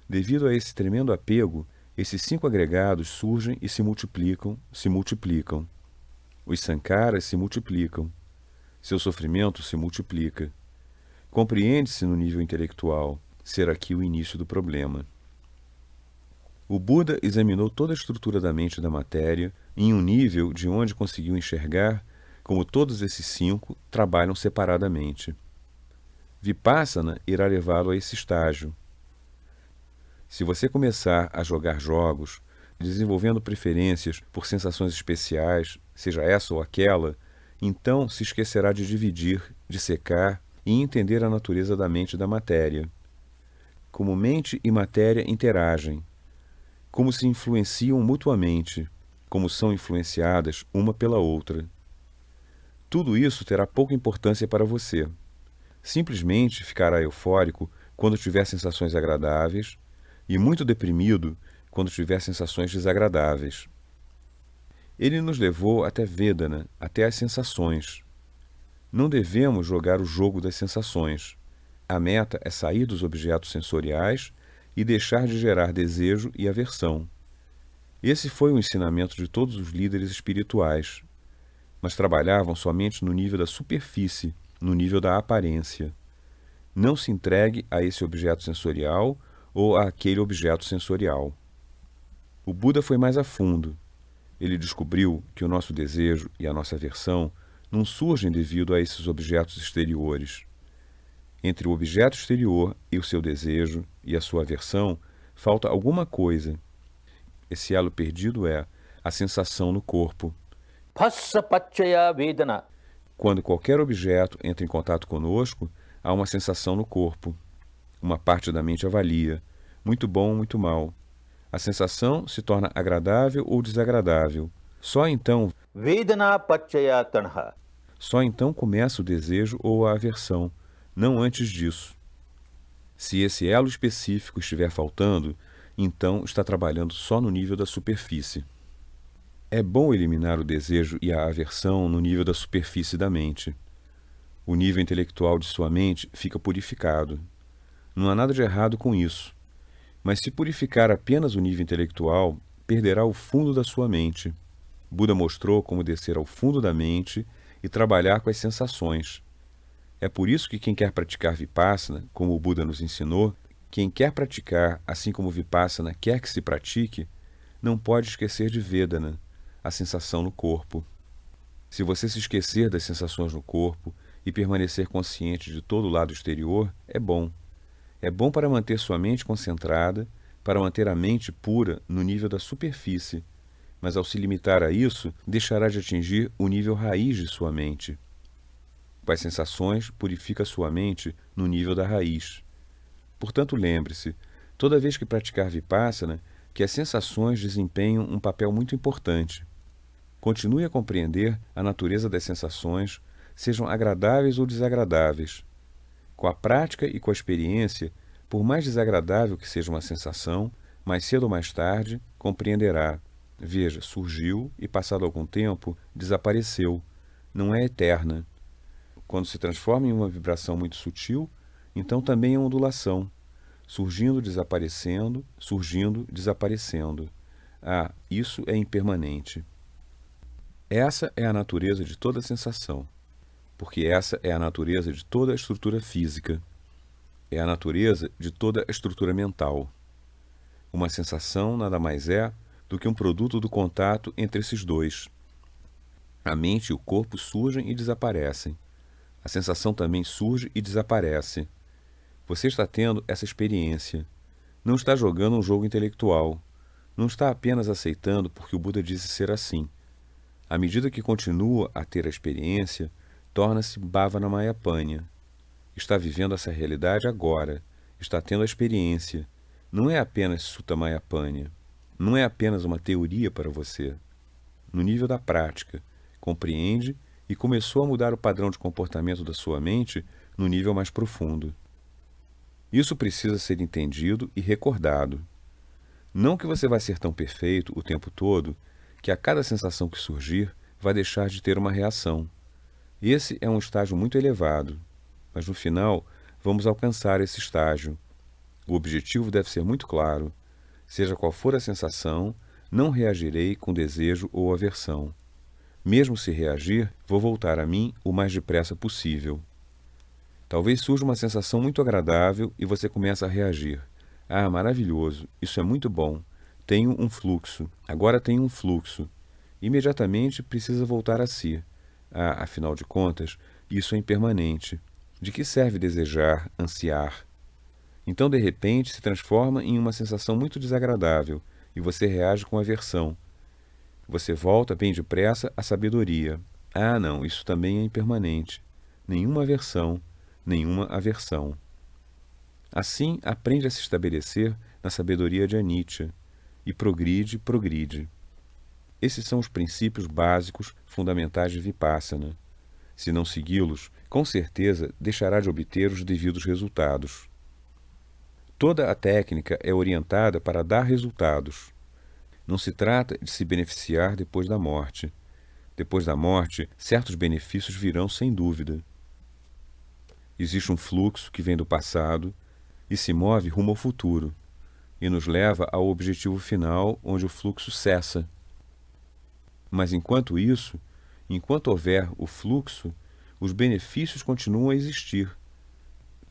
Devido a esse tremendo apego, esses 5 agregados surgem e se multiplicam. Os sankaras se multiplicam. Seu sofrimento se multiplica. Compreende-se no nível intelectual ser aqui o início do problema. O Buda examinou toda a estrutura da mente e da matéria em um nível de onde conseguiu enxergar como todos esses 5 trabalham separadamente. Vipassana irá levá-lo a esse estágio. Se você começar a jogar jogos, desenvolvendo preferências por sensações especiais, seja essa ou aquela, então se esquecerá de dividir, dissecar e entender a natureza da mente e da matéria. Como mente e matéria interagem, como se influenciam mutuamente, como são influenciadas uma pela outra. Tudo isso terá pouca importância para você. Simplesmente ficará eufórico quando tiver sensações agradáveis e muito deprimido quando tiver sensações desagradáveis. Ele nos levou até Vedana, até as sensações. Não devemos jogar o jogo das sensações. A meta é sair dos objetos sensoriais e deixar de gerar desejo e aversão. Esse foi o ensinamento de todos os líderes espirituais, mas trabalhavam somente no nível da superfície, no nível da aparência. Não se entregue a esse objeto sensorial ou àquele objeto sensorial. O Buda foi mais a fundo. Ele descobriu que o nosso desejo e a nossa aversão não surgem devido a esses objetos exteriores. Entre o objeto exterior e o seu desejo e a sua aversão, falta alguma coisa. Esse elo perdido é a sensação no corpo. Phassa paccaya vedana. Quando qualquer objeto entra em contato conosco, há uma sensação no corpo. Uma parte da mente avalia, muito bom, muito mal. A sensação se torna agradável ou desagradável. Só então Vedana paccaya tanha. Só então começa o desejo ou a aversão, não antes disso. Se esse elo específico estiver faltando, então está trabalhando só no nível da superfície. É bom eliminar o desejo e a aversão no nível da superfície da mente. O nível intelectual de sua mente fica purificado. Não há nada de errado com isso. Mas se purificar apenas o nível intelectual, perderá o fundo da sua mente. Buda mostrou como descer ao fundo da mente e trabalhar com as sensações. É por isso que quem quer praticar Vipassana, como o Buda nos ensinou, quem quer praticar, assim como Vipassana quer que se pratique, não pode esquecer de Vedana, a sensação no corpo. Se você se esquecer das sensações no corpo e permanecer consciente de todo o lado exterior, é bom. É bom para manter sua mente concentrada, para manter a mente pura no nível da superfície, mas ao se limitar a isso, deixará de atingir o nível raiz de sua mente. As sensações purifica sua mente no nível da raiz. Portanto, lembre-se, toda vez que praticar Vipassana, que as sensações desempenham um papel muito importante. Continue a compreender a natureza das sensações, sejam agradáveis ou desagradáveis. Com a prática e com a experiência, por mais desagradável que seja uma sensação, mais cedo ou mais tarde, compreenderá. Veja, surgiu e, passado algum tempo, desapareceu. Não é eterna. Quando se transforma em uma vibração muito sutil, então também é ondulação. Surgindo, desaparecendo. Ah, isso é impermanente. Essa é a natureza de toda sensação, porque essa é a natureza de toda a estrutura física. É a natureza de toda a estrutura mental. Uma sensação nada mais é do que um produto do contato entre esses dois. A mente e o corpo surgem e desaparecem. A sensação também surge e desaparece. Você está tendo essa experiência. Não está jogando um jogo intelectual. Não está apenas aceitando porque o Buda disse ser assim. À medida que continua a ter a experiência, torna-se Bhavanamayapanya. Está vivendo essa realidade agora. Está tendo a experiência. Não é apenas Sutta-mayapanya. Não é apenas uma teoria para você. No nível da prática, compreende e começou a mudar o padrão de comportamento da sua mente no nível mais profundo. Isso precisa ser entendido e recordado. Não que você vai ser tão perfeito o tempo todo que a cada sensação que surgir vai deixar de ter uma reação. Esse é um estágio muito elevado, mas no final vamos alcançar esse estágio. O objetivo deve ser muito claro. Seja qual for a sensação, não reagirei com desejo ou aversão. Mesmo se reagir, vou voltar a mim o mais depressa possível. Talvez surja uma sensação muito agradável e você começa a reagir. Ah, maravilhoso, isso é muito bom. Tenho um fluxo, agora tenho um fluxo. Imediatamente precisa voltar a si. Ah, afinal de contas, isso é impermanente. De que serve desejar, ansiar? Então, de repente, se transforma em uma sensação muito desagradável e você reage com aversão. Você volta bem depressa à sabedoria. Ah, não, isso também é impermanente. Nenhuma aversão, nenhuma aversão. Assim, aprende a se estabelecer na sabedoria de Anicca e progride. Esses são os princípios básicos fundamentais de Vipassana. Se não segui-los, com certeza deixará de obter os devidos resultados. Toda a técnica é orientada para dar resultados. Não se trata de se beneficiar depois da morte. Depois da morte, certos benefícios virão sem dúvida. Existe um fluxo que vem do passado e se move rumo ao futuro, e nos leva ao objetivo final, onde o fluxo cessa. Mas enquanto isso, enquanto houver o fluxo, os benefícios continuam a existir,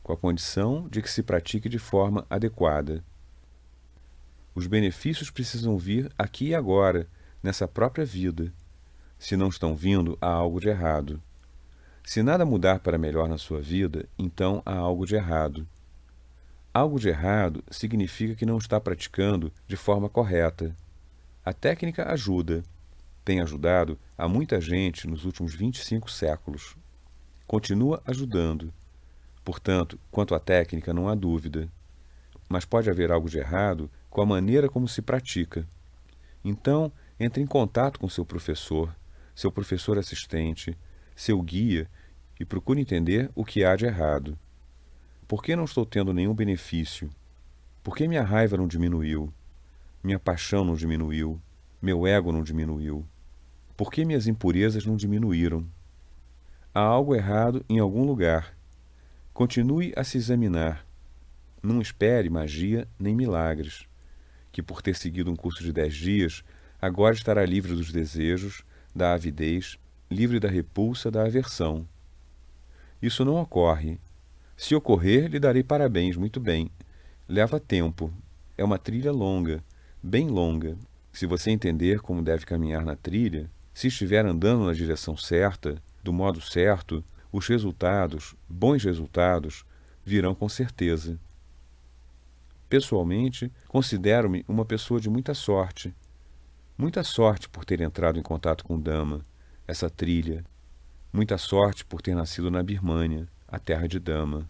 com a condição de que se pratique de forma adequada. Os benefícios precisam vir aqui e agora, nessa própria vida. Se não estão vindo, há algo de errado. Se nada mudar para melhor na sua vida, então há algo de errado. Algo de errado significa que não está praticando de forma correta. A técnica ajuda. Tem ajudado a muita gente nos últimos 25 séculos. Continua ajudando. Portanto, quanto à técnica, não há dúvida. Mas pode haver algo de errado com a maneira como se pratica. Então, entre em contato com seu professor assistente, seu guia, e procure entender o que há de errado. Por que não estou tendo nenhum benefício? Por que minha raiva não diminuiu? Minha paixão não diminuiu? Meu ego não diminuiu? Por que minhas impurezas não diminuíram? Há algo errado em algum lugar. Continue a se examinar. Não espere magia nem milagres, que por ter seguido um curso de 10 dias, agora estará livre dos desejos, da avidez, livre da repulsa, da aversão. Isso não ocorre. Se ocorrer, lhe darei parabéns, muito bem. Leva tempo. É uma trilha longa, bem longa. Se você entender como deve caminhar na trilha, se estiver andando na direção certa, do modo certo, os resultados, bons resultados, virão com certeza. Pessoalmente, considero-me uma pessoa de muita sorte. Muita sorte por ter entrado em contato com Dhamma, essa trilha. Muita sorte por ter nascido na Birmânia, a terra de Dhamma.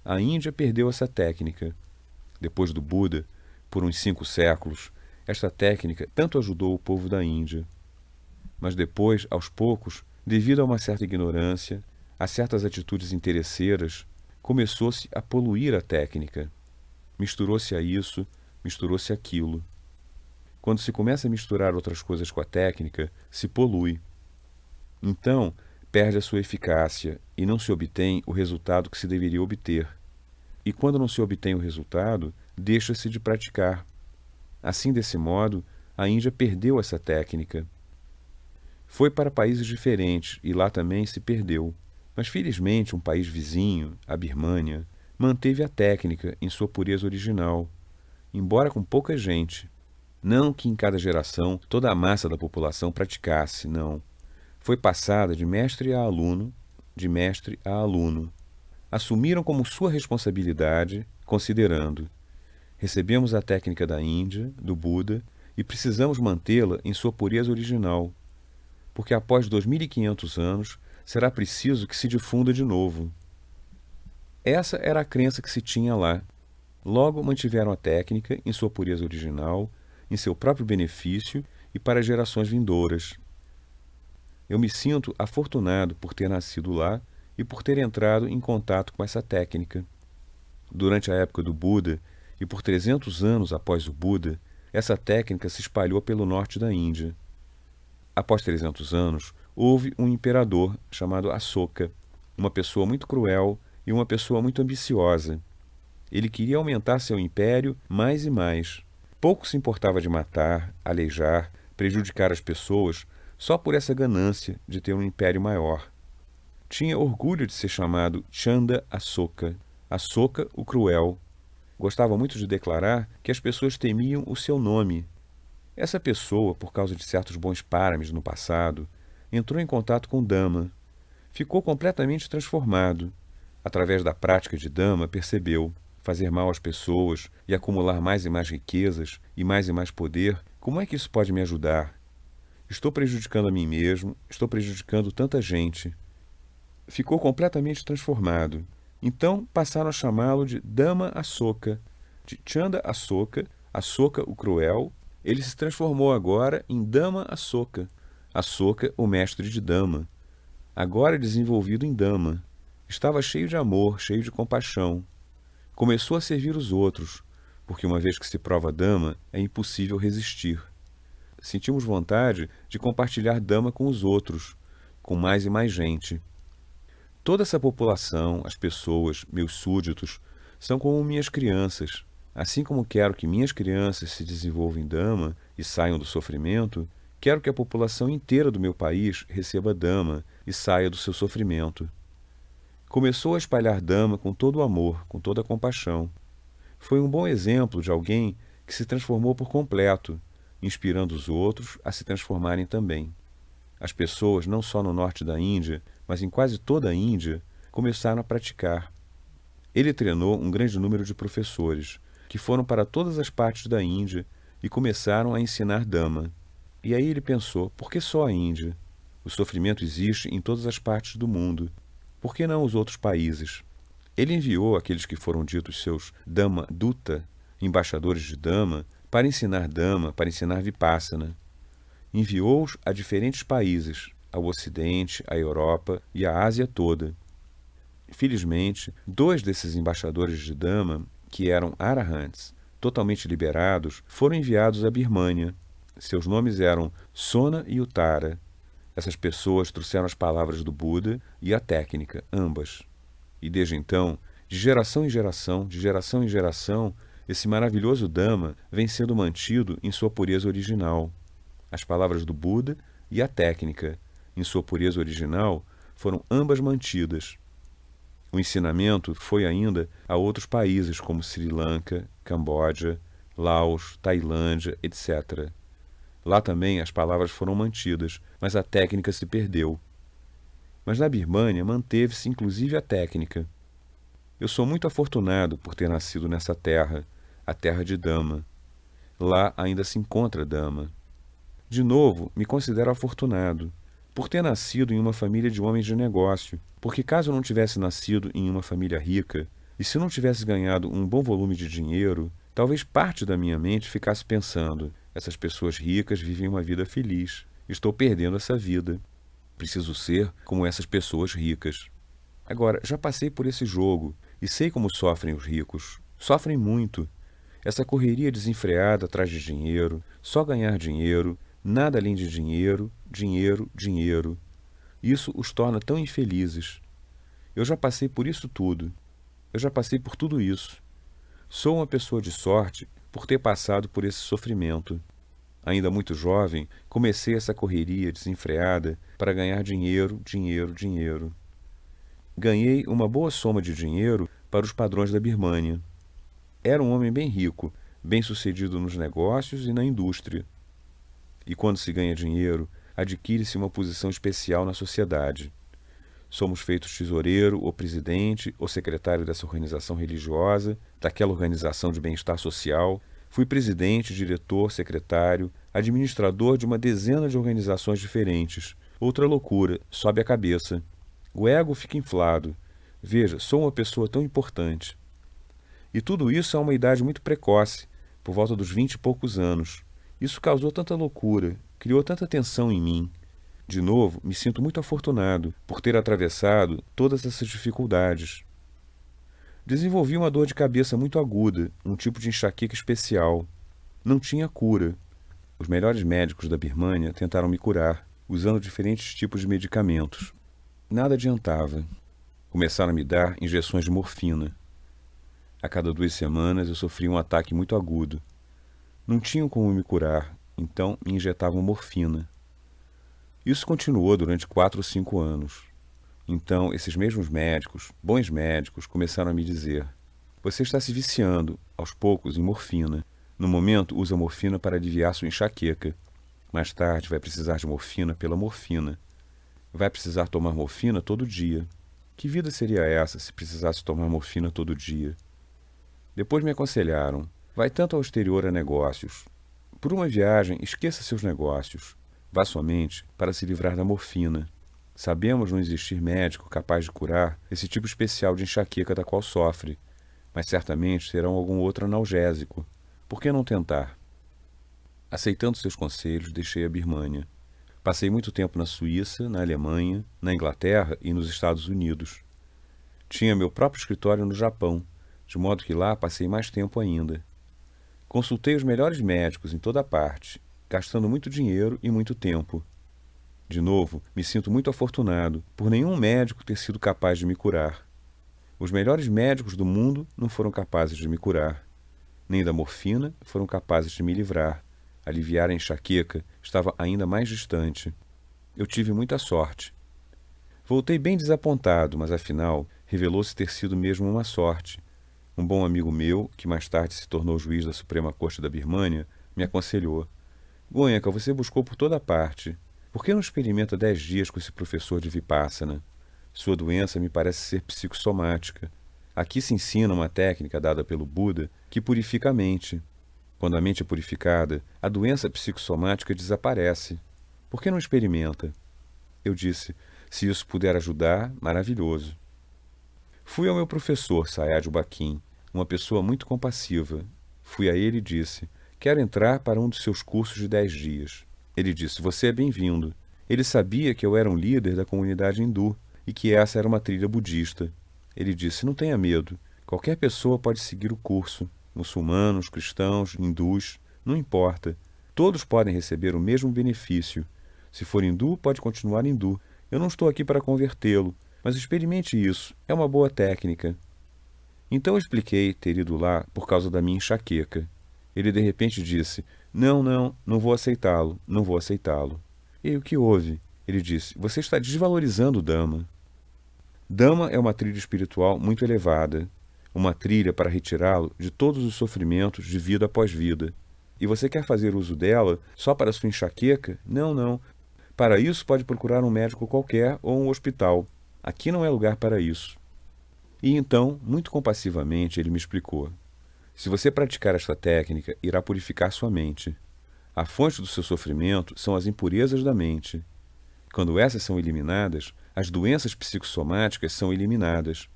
A Índia perdeu essa técnica. Depois do Buda, por uns 5 séculos, esta técnica tanto ajudou o povo da Índia. Mas depois, aos poucos, devido a uma certa ignorância, a certas atitudes interesseiras, começou-se a poluir a técnica. Misturou-se a isso, misturou-se aquilo. Quando se começa a misturar outras coisas com a técnica, se polui. Então, perde a sua eficácia e não se obtém o resultado que se deveria obter. E quando não se obtém o resultado, deixa-se de praticar. Assim, desse modo, a Índia perdeu essa técnica. Foi para países diferentes e lá também se perdeu. Mas felizmente um país vizinho, a Birmânia, manteve a técnica em sua pureza original, embora com pouca gente. Não que em cada geração toda a massa da população praticasse, não. Foi passada de mestre a aluno, de mestre a aluno. Assumiram como sua responsabilidade, considerando: recebemos a técnica da Índia, do Buda, e precisamos mantê-la em sua pureza original, porque após 2500 anos será preciso que se difunda de novo. Essa era a crença que se tinha lá. Logo mantiveram a técnica em sua pureza original, em seu próprio benefício e para gerações vindouras. Eu me sinto afortunado por ter nascido lá e por ter entrado em contato com essa técnica. Durante a época do Buda, e por 300 anos após o Buda, essa técnica se espalhou pelo norte da Índia. Após 300 anos, houve um imperador chamado Asoka, uma pessoa muito cruel e uma pessoa muito ambiciosa. Ele queria aumentar seu império mais e mais. Pouco se importava de matar, aleijar, prejudicar as pessoas só por essa ganância de ter um império maior. Tinha orgulho de ser chamado Chanda Asoka, Asoka o Cruel. Gostava muito de declarar que as pessoas temiam o seu nome. Essa pessoa, por causa de certos bons parames no passado, entrou em contato com Dhamma. Ficou completamente transformado. Através da prática de Dhamma, percebeu: fazer mal às pessoas e acumular mais e mais riquezas e mais poder, como é que isso pode me ajudar? Estou prejudicando a mim mesmo, estou prejudicando tanta gente. Ficou completamente transformado. Então passaram a chamá-lo de Dhamma Asoka, de Chanda Asoka, Asoka o Cruel. Ele se transformou agora em Dhamma Asoka, Asoka o mestre de Dhamma. Agora desenvolvido em Dhamma. Estava cheio de amor, cheio de compaixão. Começou a servir os outros, porque uma vez que se prova Dhamma, é impossível resistir. Sentimos vontade de compartilhar Dhamma com os outros, com mais e mais gente. Toda essa população, as pessoas, meus súditos, são como minhas crianças. Assim como quero que minhas crianças se desenvolvam em Dhamma e saiam do sofrimento, quero que a população inteira do meu país receba Dhamma e saia do seu sofrimento. Começou a espalhar Dhamma com todo o amor, com toda a compaixão. Foi um bom exemplo de alguém que se transformou por completo, inspirando os outros a se transformarem também. As pessoas, não só no norte da Índia, mas em quase toda a Índia, começaram a praticar. Ele treinou um grande número de professores, que foram para todas as partes da Índia e começaram a ensinar Dhamma. E aí ele pensou: por que só a Índia? O sofrimento existe em todas as partes do mundo. Por que não os outros países? Ele enviou aqueles que foram ditos seus Dhamma Dutta, embaixadores de Dhamma, para ensinar Dhamma, para ensinar Vipassana. Enviou-os a diferentes países, ao Ocidente, à Europa e à Ásia toda. Felizmente, 2 desses embaixadores de Dhamma, que eram arahants, totalmente liberados, foram enviados à Birmânia. Seus nomes eram Sona e Uttara. Essas pessoas trouxeram as palavras do Buda e a técnica, ambas. E desde então, de geração em geração, esse maravilhoso Dhamma vem sendo mantido em sua pureza original. As palavras do Buda e a técnica, em sua pureza original, foram ambas mantidas. O ensinamento foi ainda a outros países como Sri Lanka, Camboja, Laos, Tailândia, etc. Lá também as palavras foram mantidas, mas a técnica se perdeu. Mas na Birmânia manteve-se inclusive a técnica. Eu sou muito afortunado por ter nascido nessa terra, a terra de Dhamma. Lá ainda se encontra Dhamma. De novo, me considero afortunado por ter nascido em uma família de homens de negócio, porque caso eu não tivesse nascido em uma família rica, e se não tivesse ganhado um bom volume de dinheiro, talvez parte da minha mente ficasse pensando: essas pessoas ricas vivem uma vida feliz, estou perdendo essa vida. Preciso ser como essas pessoas ricas. Agora, já passei por esse jogo e sei como sofrem os ricos. Sofrem muito. Essa correria desenfreada atrás de dinheiro, só ganhar dinheiro, nada além de dinheiro, dinheiro, dinheiro. Isso os torna tão infelizes. Eu já passei por isso tudo. Eu já passei por tudo isso. Sou uma pessoa de sorte por ter passado por esse sofrimento. Ainda muito jovem, comecei essa correria desenfreada para ganhar dinheiro, dinheiro, dinheiro. Ganhei uma boa soma de dinheiro para os padrões da Birmânia. Era um homem bem rico, bem-sucedido nos negócios e na indústria. E quando se ganha dinheiro, adquire-se uma posição especial na sociedade. Somos feitos tesoureiro, ou presidente, ou secretário dessa organização religiosa, daquela organização de bem-estar social. Fui presidente, diretor, secretário, administrador de uma dezena de organizações diferentes. Outra loucura, sobe a cabeça. O ego fica inflado. Veja, sou uma pessoa tão importante. E tudo isso a uma idade muito precoce, por volta dos 20 e poucos anos. Isso causou tanta loucura, criou tanta tensão em mim. De novo, me sinto muito afortunado por ter atravessado todas essas dificuldades. Desenvolvi uma dor de cabeça muito aguda, um tipo de enxaqueca especial. Não tinha cura. Os melhores médicos da Birmânia tentaram me curar, usando diferentes tipos de medicamentos. Nada adiantava. Começaram a me dar injeções de morfina. A cada 2 semanas eu sofria um ataque muito agudo. Não tinham como me curar, então me injetavam morfina. Isso continuou durante 4 ou 5 anos. Então, esses mesmos médicos, bons médicos, começaram a me dizer: você está se viciando, aos poucos, em morfina. No momento, usa morfina para aliviar sua enxaqueca. Mais tarde, vai precisar de morfina pela morfina. Vai precisar tomar morfina todo dia. Que vida seria essa se precisasse tomar morfina todo dia? Depois me aconselharam: vai tanto ao exterior a negócios. Por uma viagem, esqueça seus negócios. Vá somente para se livrar da morfina. Sabemos não existir médico capaz de curar esse tipo especial de enxaqueca da qual sofre, mas certamente terão algum outro analgésico. Por que não tentar? Aceitando seus conselhos, deixei a Birmânia. Passei muito tempo na Suíça, na Alemanha, na Inglaterra e nos Estados Unidos. Tinha meu próprio escritório no Japão, de modo que lá passei mais tempo ainda. Consultei os melhores médicos em toda parte, gastando muito dinheiro e muito tempo. De novo, me sinto muito afortunado por nenhum médico ter sido capaz de me curar. Os melhores médicos do mundo não foram capazes de me curar. Nem da morfina foram capazes de me livrar. Aliviar a enxaqueca estava ainda mais distante. Eu tive muita sorte. Voltei bem desapontado, mas afinal revelou-se ter sido mesmo uma sorte. Um bom amigo meu, que mais tarde se tornou juiz da Suprema Corte da Birmânia, me aconselhou: Goenka, você buscou por toda parte. Por que não experimenta 10 dias com esse professor de Vipassana? Sua doença me parece ser psicossomática. Aqui se ensina uma técnica dada pelo Buda que purifica a mente. Quando a mente é purificada, a doença psicossomática desaparece. Por que não experimenta? Eu disse: se isso puder ajudar, maravilhoso. Fui ao meu professor, Sayadaw Bakin, uma pessoa muito compassiva. Fui a ele e disse: quero entrar para um dos seus cursos de 10 dias. Ele disse: você é bem-vindo. Ele sabia que eu era um líder da comunidade hindu e que essa era uma trilha budista. Ele disse: não tenha medo. Qualquer pessoa pode seguir o curso. Muçulmanos, cristãos, hindus, não importa. Todos podem receber o mesmo benefício. Se for hindu, pode continuar hindu. Eu não estou aqui para convertê-lo, mas experimente isso. É uma boa técnica. Então eu expliquei ter ido lá por causa da minha enxaqueca. Ele de repente disse: não vou aceitá-lo, não vou aceitá-lo. E o que houve? Ele disse: você está desvalorizando o Dhamma. Dhamma é uma trilha espiritual muito elevada, uma trilha para retirá-lo de todos os sofrimentos de vida após vida. E você quer fazer uso dela só para sua enxaqueca? Não. Para isso pode procurar um médico qualquer ou um hospital. Aqui não é lugar para isso. E então, muito compassivamente, ele me explicou: se você praticar esta técnica, irá purificar sua mente. A fonte do seu sofrimento são as impurezas da mente. Quando essas são eliminadas, as doenças psicossomáticas são eliminadas.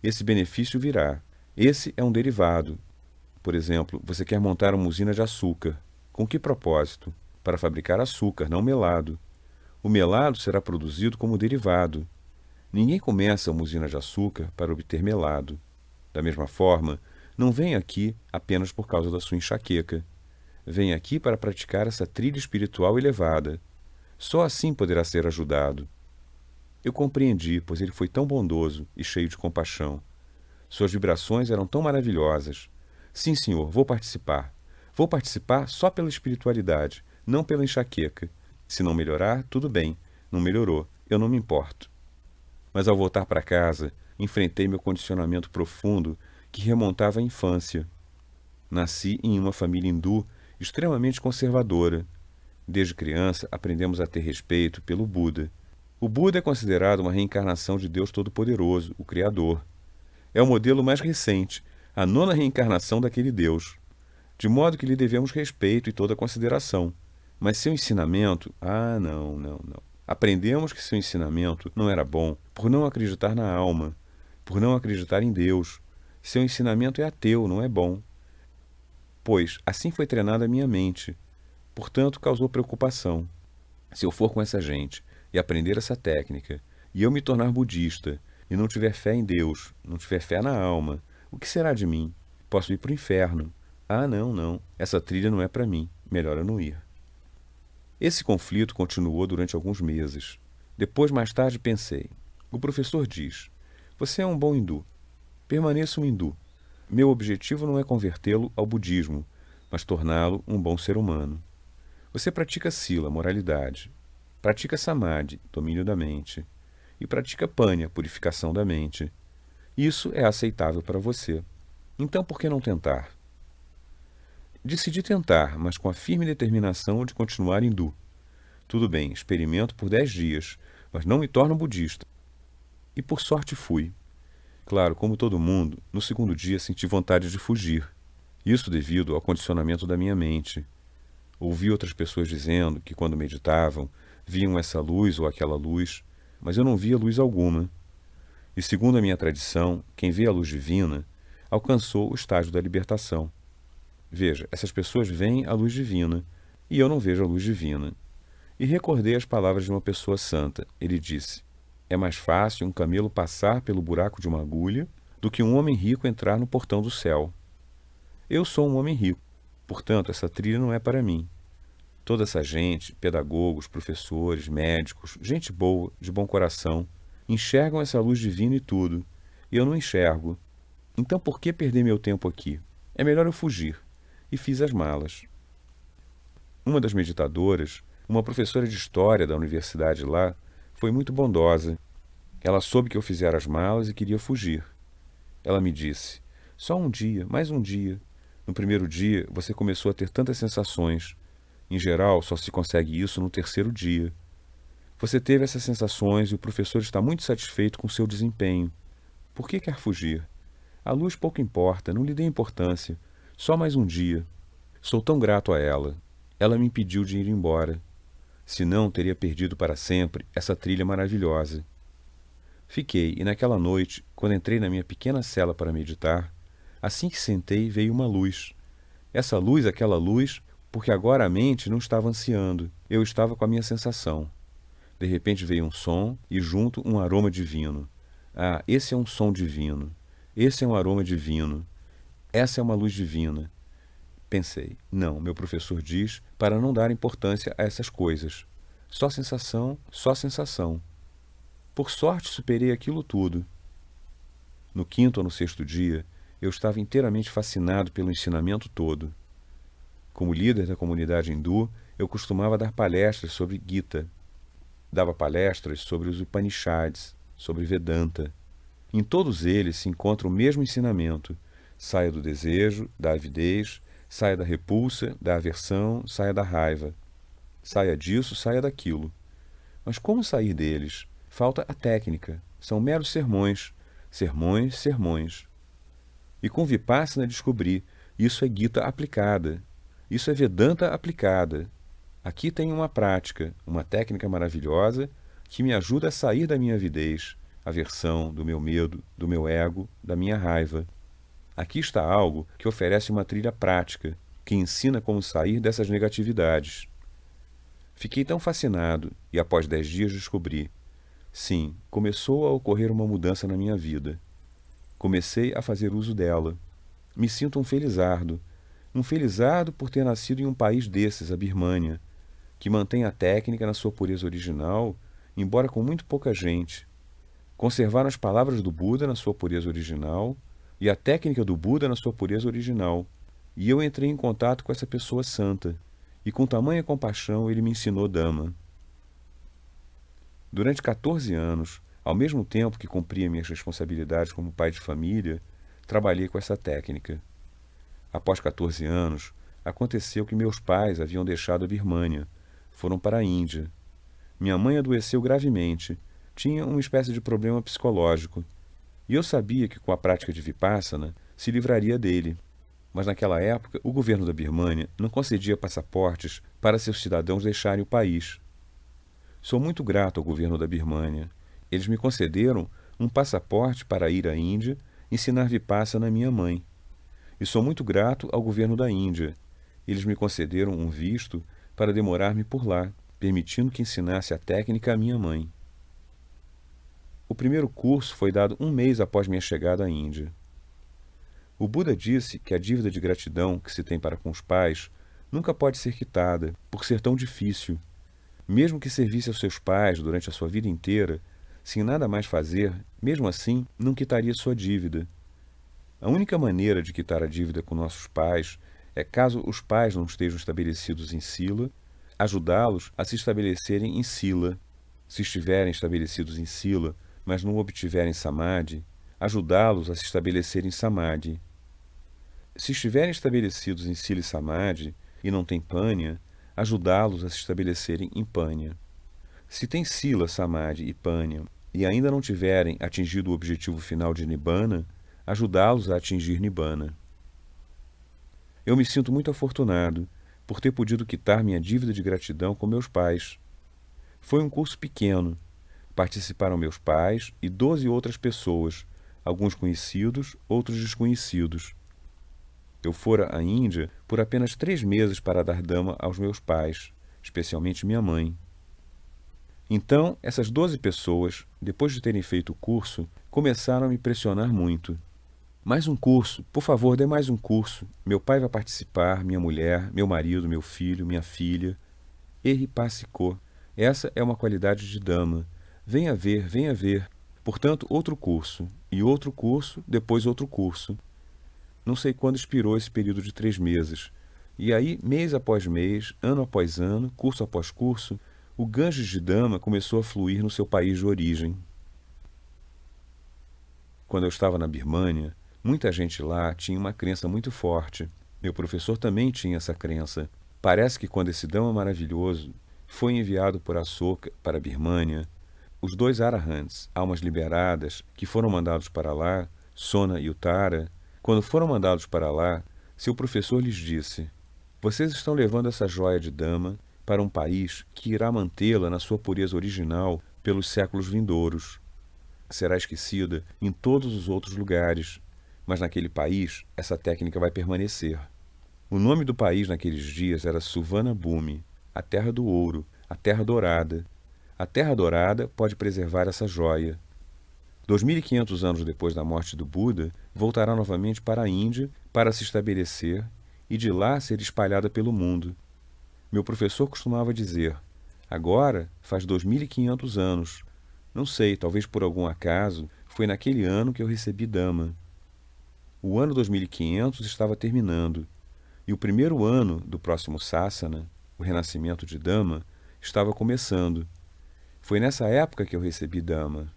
Esse benefício virá. Esse é um derivado. Por exemplo, você quer montar uma usina de açúcar. Com que propósito? Para fabricar açúcar, não melado. O melado será produzido como derivado. Ninguém começa uma usina de açúcar para obter melado. Da mesma forma, não vem aqui apenas por causa da sua enxaqueca. Vem aqui para praticar essa trilha espiritual elevada. Só assim poderá ser ajudado. Eu compreendi, pois ele foi tão bondoso e cheio de compaixão. Suas vibrações eram tão maravilhosas. Sim, senhor, vou participar. Vou participar só pela espiritualidade, não pela enxaqueca. Se não melhorar, tudo bem. Não melhorou, eu não me importo. Mas ao voltar para casa, enfrentei meu condicionamento profundo que remontava à infância. Nasci em uma família hindu extremamente conservadora. Desde criança, aprendemos a ter respeito pelo Buda. O Buda é considerado uma reencarnação de Deus Todo-Poderoso, o Criador. É o modelo mais recente, a nona reencarnação daquele Deus. De modo que lhe devemos respeito e toda consideração. Mas seu ensinamento, não. Aprendemos que seu ensinamento não era bom por não acreditar na alma, por não acreditar em Deus. Seu ensinamento é ateu, não é bom. Pois assim foi treinada a minha mente. Portanto, causou preocupação. Se eu for com essa gente e aprender essa técnica, e eu me tornar budista, e não tiver fé em Deus, não tiver fé na alma, o que será de mim? Posso ir para o inferno. Não. Essa trilha não é para mim. Melhor eu não ir. Esse conflito continuou durante alguns meses. Depois, mais tarde, pensei. O professor diz: você é um bom hindu. Permaneça um hindu. Meu objetivo não é convertê-lo ao budismo, mas torná-lo um bom ser humano. Você pratica sila, moralidade. Pratica samadhi, domínio da mente. E pratica panya, purificação da mente. Isso é aceitável para você. Então por que não tentar? Decidi tentar, mas com a firme determinação de continuar hindu. Tudo bem, experimento por 10 dias, mas não me torno budista. E por sorte fui. Claro, como todo mundo, no segundo dia senti vontade de fugir. Isso devido ao condicionamento da minha mente. Ouvi outras pessoas dizendo que quando meditavam, viam essa luz ou aquela luz, mas eu não via luz alguma. E segundo a minha tradição, quem vê a luz divina alcançou o estágio da libertação. Veja, essas pessoas veem a luz divina, e eu não vejo a luz divina. E recordei as palavras de uma pessoa santa. Ele disse: é mais fácil um camelo passar pelo buraco de uma agulha do que um homem rico entrar no portão do céu. Eu sou um homem rico, portanto essa trilha não é para mim. Toda essa gente, pedagogos, professores, médicos, gente boa, de bom coração, enxergam essa luz divina e tudo, e eu não enxergo. Então por que perder meu tempo aqui? É melhor eu fugir. E fiz as malas. Uma das meditadoras, uma professora de história da universidade lá, foi muito bondosa. Ela soube que eu fizera as malas e queria fugir. Ela me disse: só um dia, mais um dia. No primeiro dia, você começou a ter tantas sensações. Em geral, só se consegue isso no terceiro dia. Você teve essas sensações e o professor está muito satisfeito com seu desempenho. Por que quer fugir? A luz pouco importa, não lhe dê importância. Só mais um dia. Sou tão grato a ela. Ela me impediu de ir embora. Senão, teria perdido para sempre essa trilha maravilhosa. Fiquei, e naquela noite, quando entrei na minha pequena cela para meditar, assim que sentei, veio uma luz. Essa luz, aquela luz, porque agora a mente não estava ansiando. Eu estava com a minha sensação. De repente veio um som e junto um aroma divino. Ah, esse é um som divino. Esse é um aroma divino. Essa é uma luz divina. Pensei, não, meu professor diz para não dar importância a essas coisas. Só sensação, só sensação. Por sorte, superei aquilo tudo. No quinto ou no sexto dia, eu estava inteiramente fascinado pelo ensinamento todo. Como líder da comunidade hindu, eu costumava dar palestras sobre Gita. Dava palestras sobre os Upanishads, sobre Vedanta. Em todos eles se encontra o mesmo ensinamento. Saia do desejo, da avidez, saia da repulsa, da aversão, saia da raiva. Saia disso, saia daquilo. Mas como sair deles? Falta a técnica. São meros sermões. sermões, sermões. E com Vipassana descobri, isso é Gita aplicada, isso é Vedanta aplicada. Aqui tem uma prática, uma técnica maravilhosa que me ajuda a sair da minha avidez, aversão, do meu medo, do meu ego, da minha raiva. Aqui está algo que oferece uma trilha prática, que ensina como sair dessas negatividades. Fiquei tão fascinado e após 10 dias descobri. Sim, começou a ocorrer uma mudança na minha vida. Comecei a fazer uso dela. Me sinto um felizardo por ter nascido em um país desses, a Birmânia, que mantém a técnica na sua pureza original, embora com muito pouca gente. Conservaram as palavras do Buda na sua pureza original e a técnica do Buda na sua pureza original. E eu entrei em contato com essa pessoa santa, e com tamanha compaixão ele me ensinou Dhamma. Durante 14 anos, ao mesmo tempo que cumpria minhas responsabilidades como pai de família, trabalhei com essa técnica. Após 14 anos, aconteceu que meus pais haviam deixado a Birmânia, foram para a Índia. Minha mãe adoeceu gravemente, tinha uma espécie de problema psicológico, e eu sabia que com a prática de Vipassana se livraria dele. Mas naquela época, o governo da Birmânia não concedia passaportes para seus cidadãos deixarem o país. Sou muito grato ao governo da Birmânia. Eles me concederam um passaporte para ir à Índia ensinar Vipassana à minha mãe. E sou muito grato ao governo da Índia. Eles me concederam um visto para demorar-me por lá, permitindo que ensinasse a técnica à minha mãe. O primeiro curso foi dado 1 mês após minha chegada à Índia. O Buda disse que a dívida de gratidão que se tem para com os pais nunca pode ser quitada, por ser tão difícil. Mesmo que servisse aos seus pais durante a sua vida inteira, sem nada mais fazer, mesmo assim, não quitaria sua dívida. A única maneira de quitar a dívida com nossos pais é caso os pais não estejam estabelecidos em Sila, ajudá-los a se estabelecerem em Sila. Se estiverem estabelecidos em Sila, mas não obtiverem Samadhi, ajudá-los a se estabelecerem em Samadhi. Se estiverem estabelecidos em Sila e Samadhi e não têm Panya, ajudá-los a se estabelecerem em Panya. Se têm Sila, Samadhi e Panya e ainda não tiverem atingido o objetivo final de Nibbana, ajudá-los a atingir Nibbana. Eu me sinto muito afortunado por ter podido quitar minha dívida de gratidão com meus pais. Foi um curso pequeno. Participaram meus pais e 12 outras pessoas, alguns conhecidos, outros desconhecidos. Eu fora à Índia por apenas 3 meses para dar Dhamma aos meus pais, especialmente minha mãe. Então, essas 12 pessoas, depois de terem feito o curso, começaram a me pressionar muito. Mais um curso, por favor, dê mais um curso. Meu pai vai participar, minha mulher, meu marido, meu filho, minha filha. Eripassiko. Essa é uma qualidade de Dhamma. Venha ver, venha ver. Portanto, outro curso, e outro curso, depois outro curso. Não sei quando expirou esse período de 3 meses. E aí, mês após mês, ano após ano, curso após curso, o Ganges de Dhamma começou a fluir no seu país de origem. Quando eu estava na Birmânia, muita gente lá tinha uma crença muito forte. Meu professor também tinha essa crença. Parece que quando esse Dhamma maravilhoso foi enviado por Ashoka para a Birmânia, os 2 Arahants, almas liberadas, que foram mandados para lá, Sona e Uttara, quando foram mandados para lá, seu professor lhes disse: vocês estão levando essa joia de Dhamma para um país que irá mantê-la na sua pureza original pelos séculos vindouros. Será esquecida em todos os outros lugares, mas naquele país essa técnica vai permanecer. O nome do país naqueles dias era Suvana Bhumi, a terra do ouro, a terra dourada. A terra dourada pode preservar essa joia. 2.500 anos depois da morte do Buda, voltará novamente para a Índia para se estabelecer e de lá ser espalhada pelo mundo. Meu professor costumava dizer: agora faz 2.500 anos. Não sei, talvez por algum acaso, foi naquele ano que eu recebi Dhamma. O ano 2500 estava terminando, e o primeiro ano do próximo Sasana, o renascimento de Dhamma, estava começando. Foi nessa época que eu recebi Dhamma.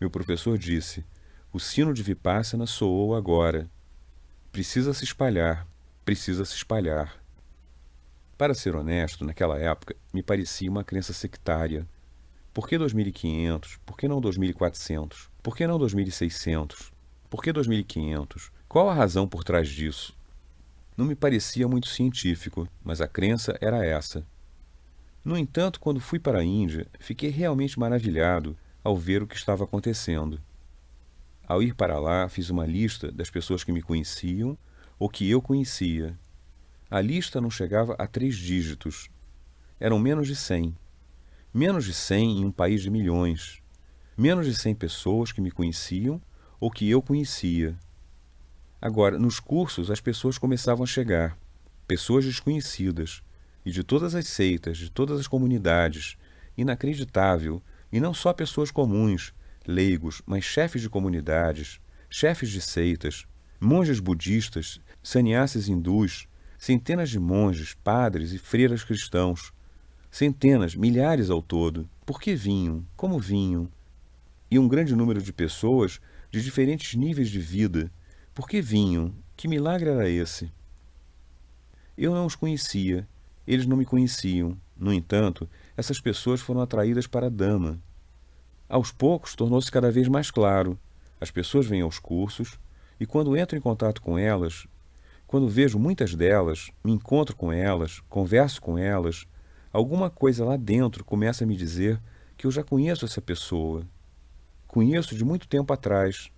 Meu professor disse: o sino de Vipassana soou agora. Precisa se espalhar, precisa se espalhar. Para ser honesto, naquela época, me parecia uma crença sectária. Por que 2.500? Por que não 2.400? Por que não 2.600? Por que 2.500? Qual a razão por trás disso? Não me parecia muito científico, mas a crença era essa. No entanto, quando fui para a Índia, fiquei realmente maravilhado ao ver o que estava acontecendo. Ao ir para lá, fiz uma lista das pessoas que me conheciam ou que eu conhecia. A lista não chegava a 3 dígitos. Eram menos de 100. Menos de 100 em um país de milhões. Menos de 100 pessoas que me conheciam ou que eu conhecia. Agora, nos cursos, as pessoas começavam a chegar. Pessoas desconhecidas. E de todas as seitas, de todas as comunidades. Inacreditável. E não só pessoas comuns, leigos, mas chefes de comunidades, chefes de seitas, monges budistas, sannyasis hindus, centenas de monges, padres e freiras cristãos. Centenas, milhares ao todo. Por que vinham? Como vinham? E um grande número de pessoas de diferentes níveis de vida. Por que vinham? Que milagre era esse? Eu não os conhecia. Eles não me conheciam. No entanto, essas pessoas foram atraídas para a Dhamma. Aos poucos, tornou-se cada vez mais claro. As pessoas vêm aos cursos, e quando entro em contato com elas, quando vejo muitas delas, me encontro com elas, converso com elas, alguma coisa lá dentro começa a me dizer que eu já conheço essa pessoa. Conheço de muito tempo atrás.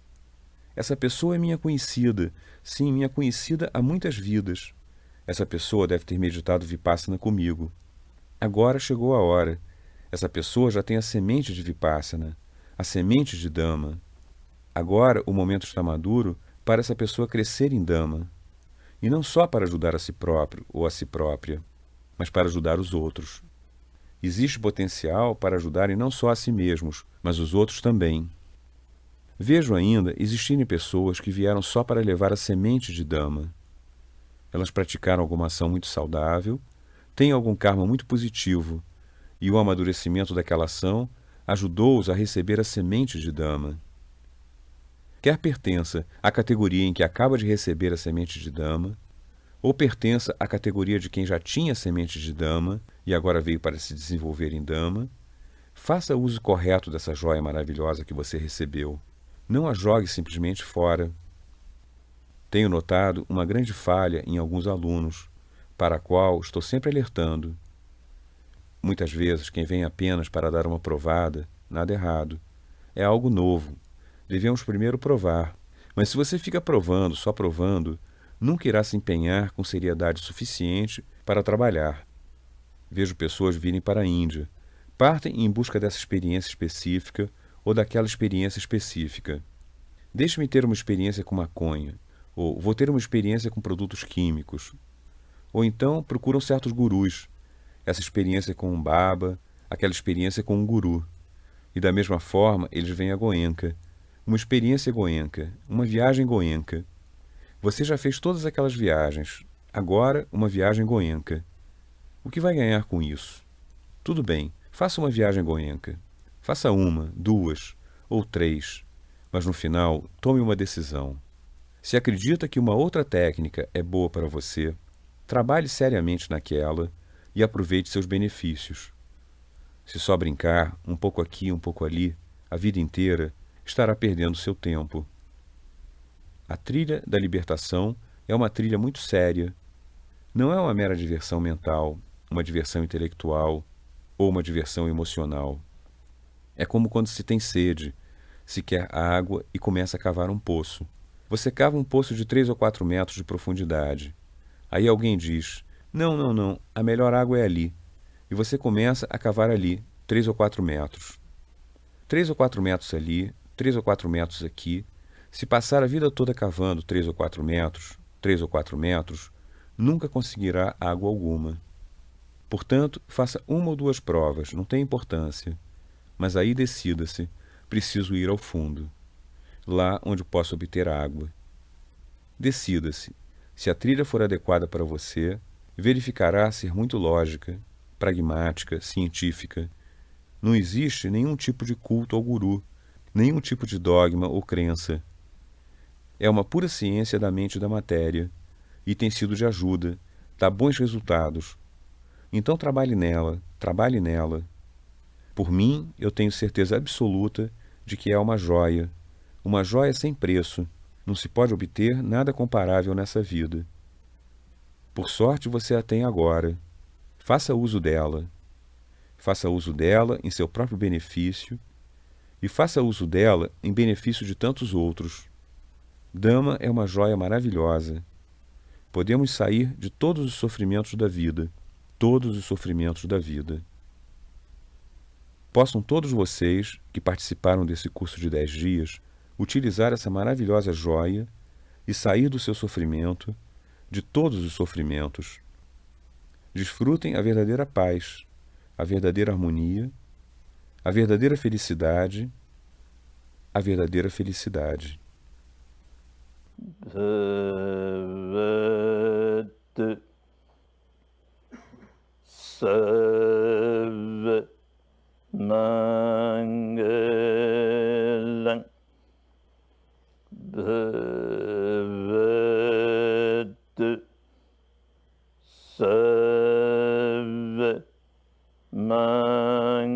Essa pessoa é minha conhecida. Sim, minha conhecida há muitas vidas. Essa pessoa deve ter meditado Vipassana comigo. Agora chegou a hora. Essa pessoa já tem a semente de Vipassana, a semente de Dhamma. Agora o momento está maduro para essa pessoa crescer em Dhamma. E não só para ajudar a si próprio ou a si própria, mas para ajudar os outros. Existe potencial para ajudarem não só a si mesmos, mas os outros também. Vejo ainda existirem pessoas que vieram só para levar a semente de Dhamma. Elas praticaram alguma ação muito saudável, têm algum karma muito positivo, e o amadurecimento daquela ação ajudou-os a receber a semente de Dhamma. Quer pertença à categoria em que acaba de receber a semente de Dhamma, ou pertença à categoria de quem já tinha a semente de Dhamma e agora veio para se desenvolver em Dhamma, faça uso correto dessa joia maravilhosa que você recebeu. Não a jogue simplesmente fora. Tenho notado uma grande falha em alguns alunos, para a qual estou sempre alertando. Muitas vezes, quem vem apenas para dar uma provada, nada errado. É algo novo. Devemos primeiro provar. Mas se você fica provando, só provando, nunca irá se empenhar com seriedade suficiente para trabalhar. Vejo pessoas virem para a Índia. Partem em busca dessa experiência específica ou daquela experiência específica. Deixe-me ter uma experiência com maconha, ou vou ter uma experiência com produtos químicos. Ou então procuram certos gurus. Essa experiência com um baba, aquela experiência com um guru. E da mesma forma, eles vêm a Goenka. Uma experiência goenka, uma viagem goenka. Você já fez todas aquelas viagens. Agora, uma viagem goenka. O que vai ganhar com isso? Tudo bem, faça uma viagem goenka. Faça 1, 2 ou 3. Mas no final, tome uma decisão. Se acredita que uma outra técnica é boa para você, trabalhe seriamente naquela e aproveite seus benefícios. Se só brincar, um pouco aqui, um pouco ali, a vida inteira, estará perdendo seu tempo. A trilha da libertação é uma trilha muito séria. Não é uma mera diversão mental, uma diversão intelectual ou uma diversão emocional. É como quando se tem sede, se quer água e começa a cavar um poço. Você cava um poço de 3 ou 4 metros de profundidade. Aí alguém diz, não, a melhor água é ali. E você começa a cavar ali, 3 ou 4 metros. 3 ou 4 metros ali, 3 ou 4 metros aqui. Se passar a vida toda cavando 3 ou 4 metros, 3 ou 4 metros, nunca conseguirá água alguma. Portanto, faça 1 ou 2 provas, não tem importância. Mas aí decida-se, preciso ir ao fundo, lá onde posso obter água. Decida-se, se a trilha for adequada para você, verificará ser muito lógica, pragmática, científica. Não existe nenhum tipo de culto ao guru, nenhum tipo de dogma ou crença. É uma pura ciência da mente e da matéria, e tem sido de ajuda, dá bons resultados. Então trabalhe nela, trabalhe nela. Por mim, eu tenho certeza absoluta de que é uma joia sem preço. Não se pode obter nada comparável nessa vida. Por sorte você a tem agora. Faça uso dela. Faça uso dela em seu próprio benefício e faça uso dela em benefício de tantos outros. Dama é uma joia maravilhosa. Podemos sair de todos os sofrimentos da vida, todos os sofrimentos da vida. Possam todos vocês, que participaram desse curso de 10 dias, utilizar essa maravilhosa joia e sair do seu sofrimento, de todos os sofrimentos. Desfrutem a verdadeira paz, a verdadeira harmonia, a verdadeira felicidade, a verdadeira felicidade. Bhavad Sarva Mangalang Bhavad Sarva Mangalang